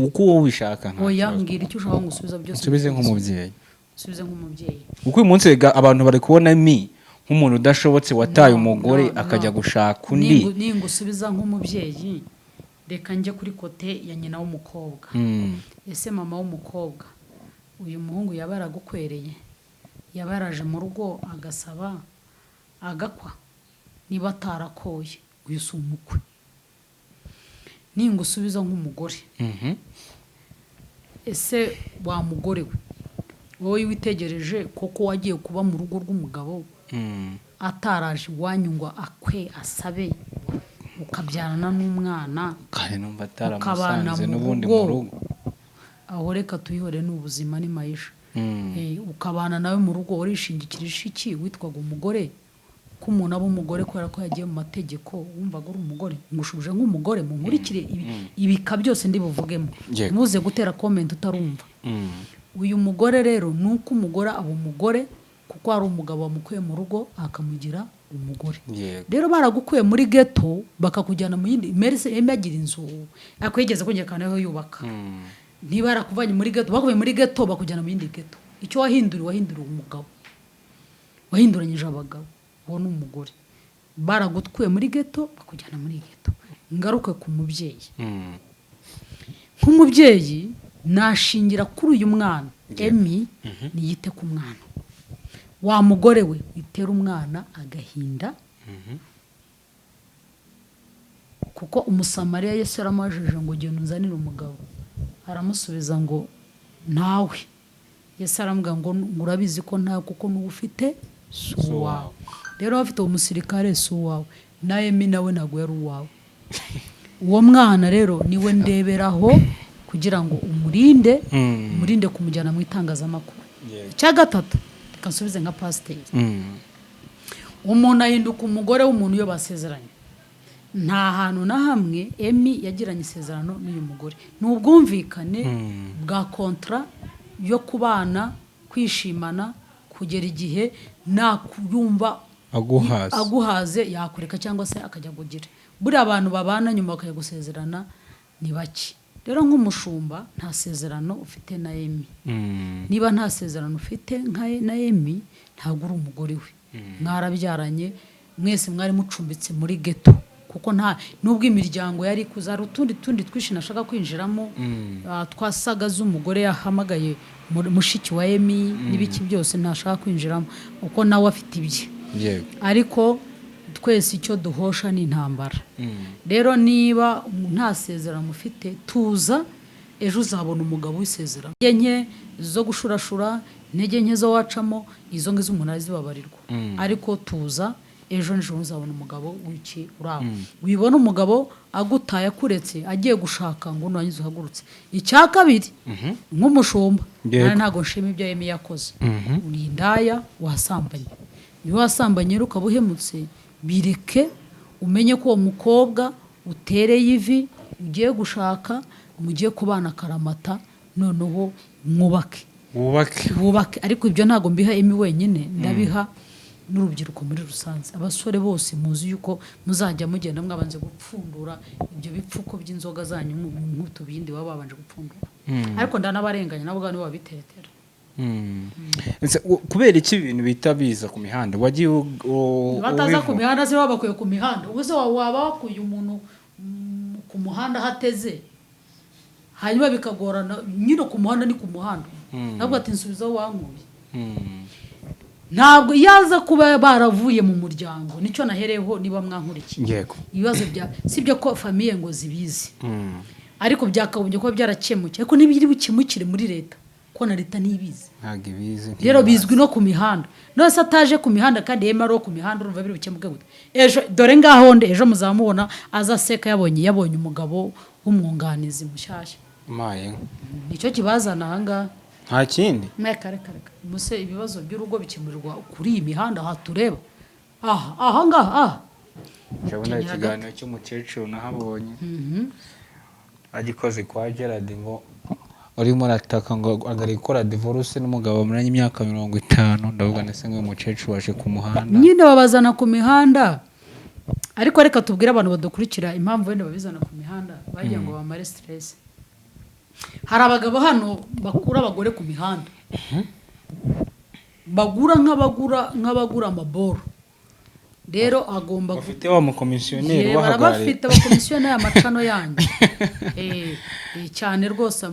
uko wowe ubishaka oya mbwira icyo ushaka ngusubiza byose usubize nk'umubyeyi kuko uyu munsi abantu bari kubona Emmy nk'umuntu udashobotse wataye umugore akajya gushaka undi ningusubiza nk'umubyeyi reka njye kuri kote ya nyina w'umukobwa ese mama w'umukobwa uyu muhungu yabaragukwereye yabaraje mu rugo agasaba agakwa niba atarakoye uyu si umukwe ningusubiza nk'umugore ese wa mugore we wowe witegereje koko wagiye kuba mu rugo rw'umugabo ataraje iwanyu ngo akwe asabe ukabyarana n'umwana kandi numva ataramusanze n'ubundi mu rugo aho reka tuyihore n'ubuzima ni mayisha ukabana nawe mu rugo urishingikirije iki witwaga umugore ko umuntu aba umugore kubera ko yagiye mu mategeko wumvaga uri umugore ngushubije nk'umugore mu nkurikire ibika byose ndi buvugemo muze gutera comment utarumva uyu mugore rero nuko umugore aba umugore kuko ari umugabo wamukuye mu rugo akamugira umugore rero baragukuye muri ghetto bakakujyana mu yindi merse emagira inzu akwegeze kongekanaho yubaka ntibarakuvanye muri ghetto bakuye muri ghetto bakujyana mu yindi ghetto icyo wahinduriye umugabo wahinduranyije abagabo uwo ni umugore baragutkuye muri ghetto bakujyana muri ghetto ngaruke ku mubyeyi nk'umubyeyi nashingira kuri uyu mwana Emmy niyite ku mwana wa mugore we itera umwana agahinda kuko umusamariya Yesu yaramajije ngo genda unzanire umugabo aramusubiza ngo ntawe Yesu aramubwira ngo urabizi ko ntawe kuko n'ufite suwawe rero bafite umusirikare suwawe na Emmy nawe ntago yari uwawe uwo mwana rero niwe ndeberaho kugira ngo umurinde kumujyana mu itangazamakuru cya gatatu kansubize nka pasiteri umuntu ahinduka umugore w'umuntu iyo basezeranye nta hantu na hamwe Emmy yagiranye isezerano n'uyu mugore n'ubwumvikane bwa kontra yo kubana kwishimana kugera igihe nakuyumva aguhaze yakureka cyangwa se akajya kugira buri abantu babana nyuma bakajya gusezerana ni bake rero nk'umushumba nta sezerano ufite na Emi. Niba nta sezerano ufite na Emi ntabwo uri umugore we. Mwarabyaranye mwese mwari mucumbitse muri ghetto, kuko nta nubwo imiryango yari kuzara utundi twishi nashaka kwinjiramo, twasaga z'umugore yahamagaye mushiki wa Emi n'ibiki byose ntashaka kwinjiramo uko nawe afite ibye. Ariko twese icyo duhosha ni intambara. Rero niba nta sezerano ufite, tuza ejo uzabona umugabo w'isezerano. Nke zo gushurashura, intege nke zo wacamo, izo ngizo umuntu azibabarirwa. Ariko tuza ejo nijoro uzabona umugabo w'iki urabo. Wibona umugabo agutaye akuretse agiye gushaka ngo nurangiza uhagurutse. Icya kabiri nk'umushumba ntago nshima ibyo Emi yakoze. Uri indaya wasambanye. Iyo wasambanye ukaba uhemutse, bireke umenye ko uwo mukobwa utereye ivi ugiye gushaka, mugiye kubana karamata, noneho wubake. Ariko ibyo ntago mbiha Emi wenyine, ndabiha n'urubyiruko muri rusanze. Abasore bose muzi yuko muzajya mugenda mwabanze gupfundura ibyo bipfuko by'inzoga zanyu nk'utubindi baba babanje gupfundura. Ariko ndanabarenganya nabo bwa nibo babiteretera. Kubera iki ibintu bita biza ku mihanda? Wagiye bataza ku mihanda se babakuye ku mihanda. Ubuse waba wakuye umuntu ku muhanda hateze, hanyuma bikagorana nyine ku muhanda ni ku muhanda. Ntabwo ati nsubizaho wankuye. Ntabwo yaza kuba baravuye mu muryango, nicyo nahereyeho niba mwankurikiye. Ibibazo bya sibyo ko famille ngo zibizi, ariko byakabumbye ko byarakemukiye, ariko nibiri bukimukire muri leta ko na leta nibizi. Ntabwo ibizi. Rero bizwi no ku mihanda. None se ataje ku mihanda kandi Emi ari ku mihanda, urumva biri bukemuke gute? Ejo dore ngaho nde ejo muzamubona azaseka yabonye umugabo w'umwunganizi mushyashya. Nicyo kibazana ahanga. Nta kindi. Reka muse ibibazo by'urugo bikemurirwa kuri iyi mihanda aha tureba. Aha ngaha. Ndabona ikiganiro cy'umukecuru nahabonye. Agikoze kwa Gerard ngo urimo arataka ngo agari gukora divorce n'umugabo bamuranye imyaka 50. Ndavuga nese nk'umukecuru waje ku muhanda. Nyine babazana ku mihanda. Ariko reka tubwire abantu badukurikira impamvu wenda babizana ku mihanda, bagiye ngo bamare stress. Hari abagabo hano bakura abagore ku mihanda. Bagura nk'abagura amaboro. Rero agomba bafite wa mukomisiyoneri wahagare. Barabafite abakomisiyoneri amacano yanyu. Cyane rwose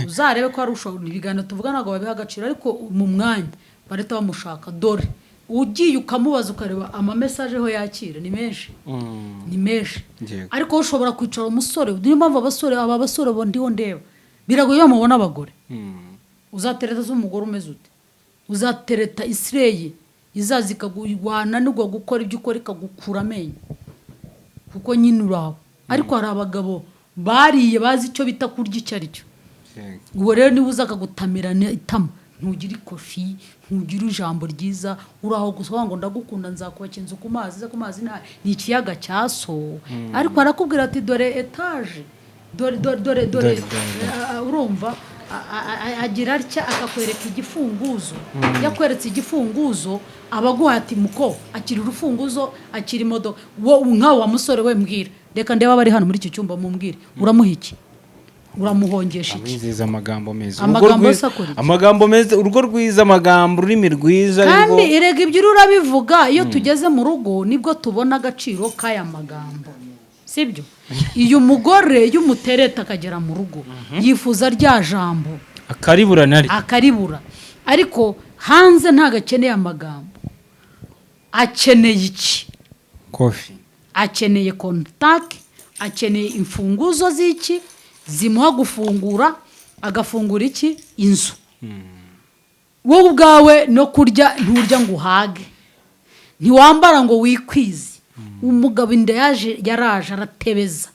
uzarebe ko ari usho ibiganiro tuvuga nago babiha agaciro, ariko mu mwanya bareta bamushaka. Dore ugiye ukamubaza ukareba ama message ho yakira ni menshi. Ni menshi. Ariko ushobora kwicara umusore, niyo mpamvu aba basore bo ndiho ndeba biragoye mubona abagore. Uzatereta z'umugore umeze ute? Uzatereta Israel izazi kagwana nubwo gukora ibyo ukora ikagukura amenyo, kuko nyine uraho. Ariko hari abagabo bariye bazi icyo bita kurya icyo ari cyo. Uwo rero niba uza akagutamirana itama, ntugira ikofi, ntugira ijambo ryiza, uraho gusa ngo ndagukunda nzakubaka inzu ku mazi, ni ikiyaga cyaso. Ariko arakubwira ati dore etage, dore urumva agira atya akakwereka igifunguzo. Yakweretse igifunguzo abaguha ati muko akiri urufunguzo, akiri imodoka. Wo nkawe wa musore we mbwira, reka ndeba bari hano muri iki cyumba mumbwire, uramuha iki? Uramuhongesha iki? Amizeza amagambo meza. Amagambo meza, urugo rwiza, amagambo ururimi rwiza. Kandi erega ibyo urabivuga iyo tugeze mu rugo nibwo tubona agaciro k'aya magambo, sibyo? Iyo umugore y'umutereta akagera mu rugo yifuza rya jambo akaribura, ariko hanze ntagakeneye amagambo. Akeneye iki? Kofi. Akeneye contact, akeneye imfunguzo z'iki zimuha gufungura, agafungura iki? Inzu. Wowe ubwawe no kurya nturya ngo uhage, ntiwambara ngo wikwize. Umugabo inda yaraje aratebeza,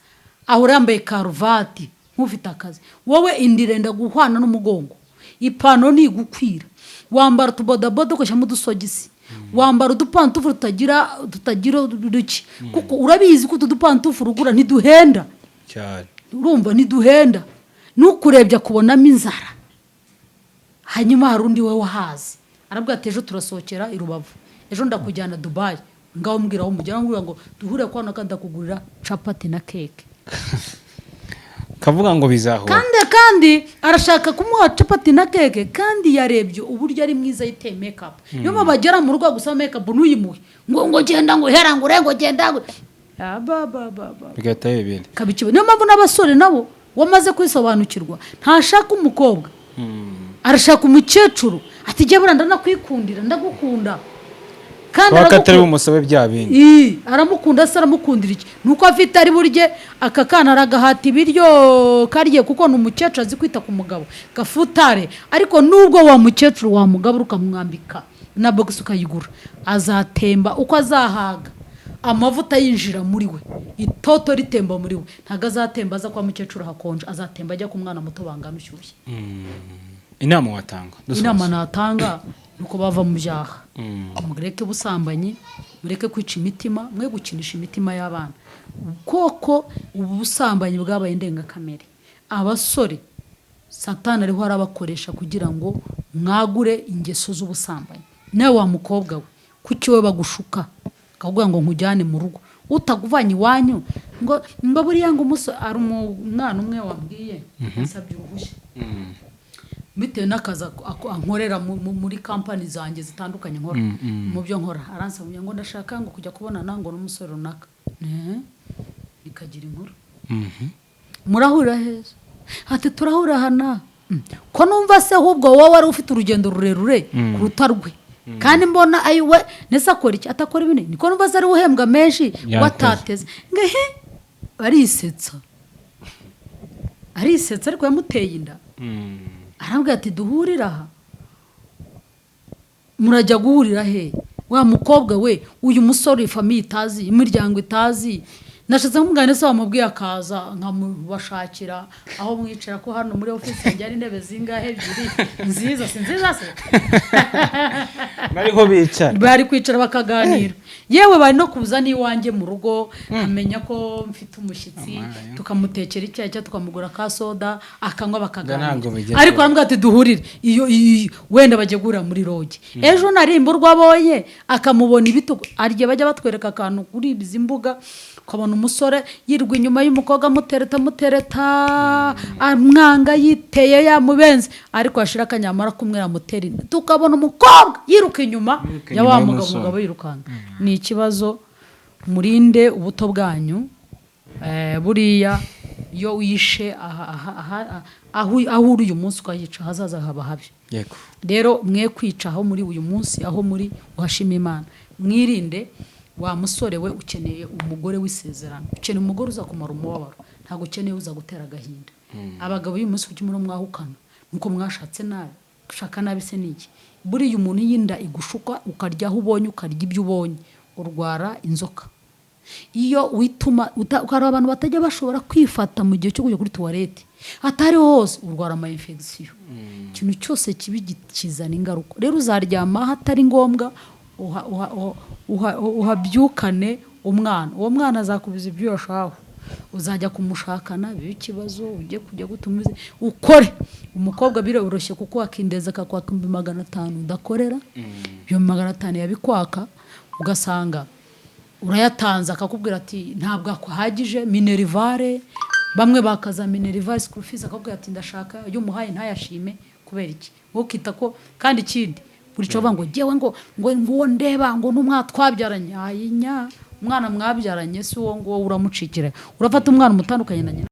aho yambaye karuvati nk'ufite akazi. Wowe indirenda guhwana n'umugongo, ipano ntigukwira, wambara tubodaboda ugashyamo udusogisi, wambara udupantufu tutagira duki, kuko urabizi ko udupantufu rugura ntiduhenda cyane. Urumva ntiduhenda, nukurebye kubonamo inzara. Hanyuma hari undi we wahazi arabwira ati ejo turasohokera i Rubavu, ejo ndakujyana Dubai, ngaho mbwira aho mujyana, ngo duhure kwa nakanda kugurira capati na cake. kavuga ngo bizahura kandi arashaka kumuha capati na keke kandi yarebye uburyo ari mwiza yiteye makeup niyo mpamvu bagera mu rugo gusa makeup ntuyimuhe ngo genda ngo herangure ngo genda bigahita bibindi kabikiwe niyo mpamvu n'abasore nabo wamaze kwisobanukirwa ntashaka umukobwa arashaka umukecuru ati jya buranda nakwikundira ndagukunda kandi atari bumusabe bya bindi aramukunda se aramukundira iki nuko afite ari burye aka kana aragahata ibiryo karye kuko ni umukecuru azi kwita ku mugabo gafutare ariko nubwo wa mukecuru wa mugabo ukamwambika na box ukayigura azatemba uko azahaga amavuta yinjira muri we itoto ritemba muri we ntago azatemba aza kwa mukecuru hakonje azatemba ajya ku mwana muto bangana ushyushye inama watanga inama natanga nuko bava mu byaha mureke busambanyi mureke kwica imitima mwe gukinisha imitima y'abana koko ubu busambanyi bwabaye ndengakamere abasore satani ariho arabakoresha kugira ngo mwagure ingeso z'ubusambanyi nawe wa mukobwa we kuki we bagushuka akavuga ngo nkujyane mu rugo utaguvanye iwanyu ngo buriya ngo ari umwana umwe wabwiye asabye uruhushya bitewe n'akazi ankorera muri kampani zanjye zitandukanye nkora mu byo nkora aransabye ngo ndashaka ngo kujya kubonana ngo n'umusore runaka bikagira inkuru murahurira heza ati turahurira hana ko numva se ahubwo wowe wari ufite urugendo rurerure kuruta rwe kandi mbona ayiwe nese akora iki atakora ibintu niko numva se ari uhembwa menshi watateze ngehe arisetsa ariko yamuteye inda arambwira ati duhurira aha murajya guhurira he wa mukobwa we uyu musore famiye itazi imiryango itazi nashatse kumugana se wamubwiye akaza nkamubashakira aho mwicara ko hano muri office njye ari intebe zingahe ebyiri nziza se bari kwicara bakaganira yewe bari no kuza n'iwanjye mu rugo amenya ko mfite umushyitsi tukamutekera icyayi cyo tukamugura ka soda akanywa bakaganira ariko arambwira ati duhurire iyo wenda bagiye guhurira muri roge ejo narimburwa abonye akamubona ibitugu arye bajya batwereka akantu kuri izi mbuga ukabona umusore yirwa inyuma y'umukobwa mutereta amwanga yiteye yamubenze ariko ashira akanyamara kumwe ramutera inda tukabona umukobwa yiruka inyuma ya wa mugabo yirukanga ni ikibazo murinde ubuto bwanyu buriya iyo wishe aho uri uyu munsi ukayica hazaza haba habi rero mwe kwica aho muri uyu munsi aho muri uhashima Imana mwirinde wa musore we ukeneye umugore w'isezerano ukeneye umugore uza kumara umubabaro ntabwo ukeneye uza gutera agahinda abagabo uyu munsi kuki muri mwahukana nuko mwashatse nabi gushaka nabi se niki buriya umuntu yinda igushuka ukarya aho ubonye ukarya ibyo ubonye urwara inzoka iyo wituma ukari abantu batajya bashobora kwifata mu gihe cyo kujya kuri toilette atari hose urwara ama infection ikintu cyose kibi kizana ingaruka rero uzaryama hatari ngombwa uhabyukane umwana uwo mwana azakubiza ibyo yashaka uzajya kumushakana bibe ikibazo ujye kujya gutumiza ukore umukobwa biroroshye kuko wakindeza akakwaka 500 udakorera iyo 500 yabikwaka ugasanga urayatanze akakubwira ati ntabwo akwahagije minerivare bamwe bakaza minerivare school fees akakubwira ati ndashaka iyo muhaye ntayashime kubera iki ukita ko kandi ikindi buri cyo ngo jewe ngo ndeba ngo n'umwatwabyaranye ayinya umwana mwabyaranye si uwo ngo uramucikira urafata umwana umutandukanye na nyina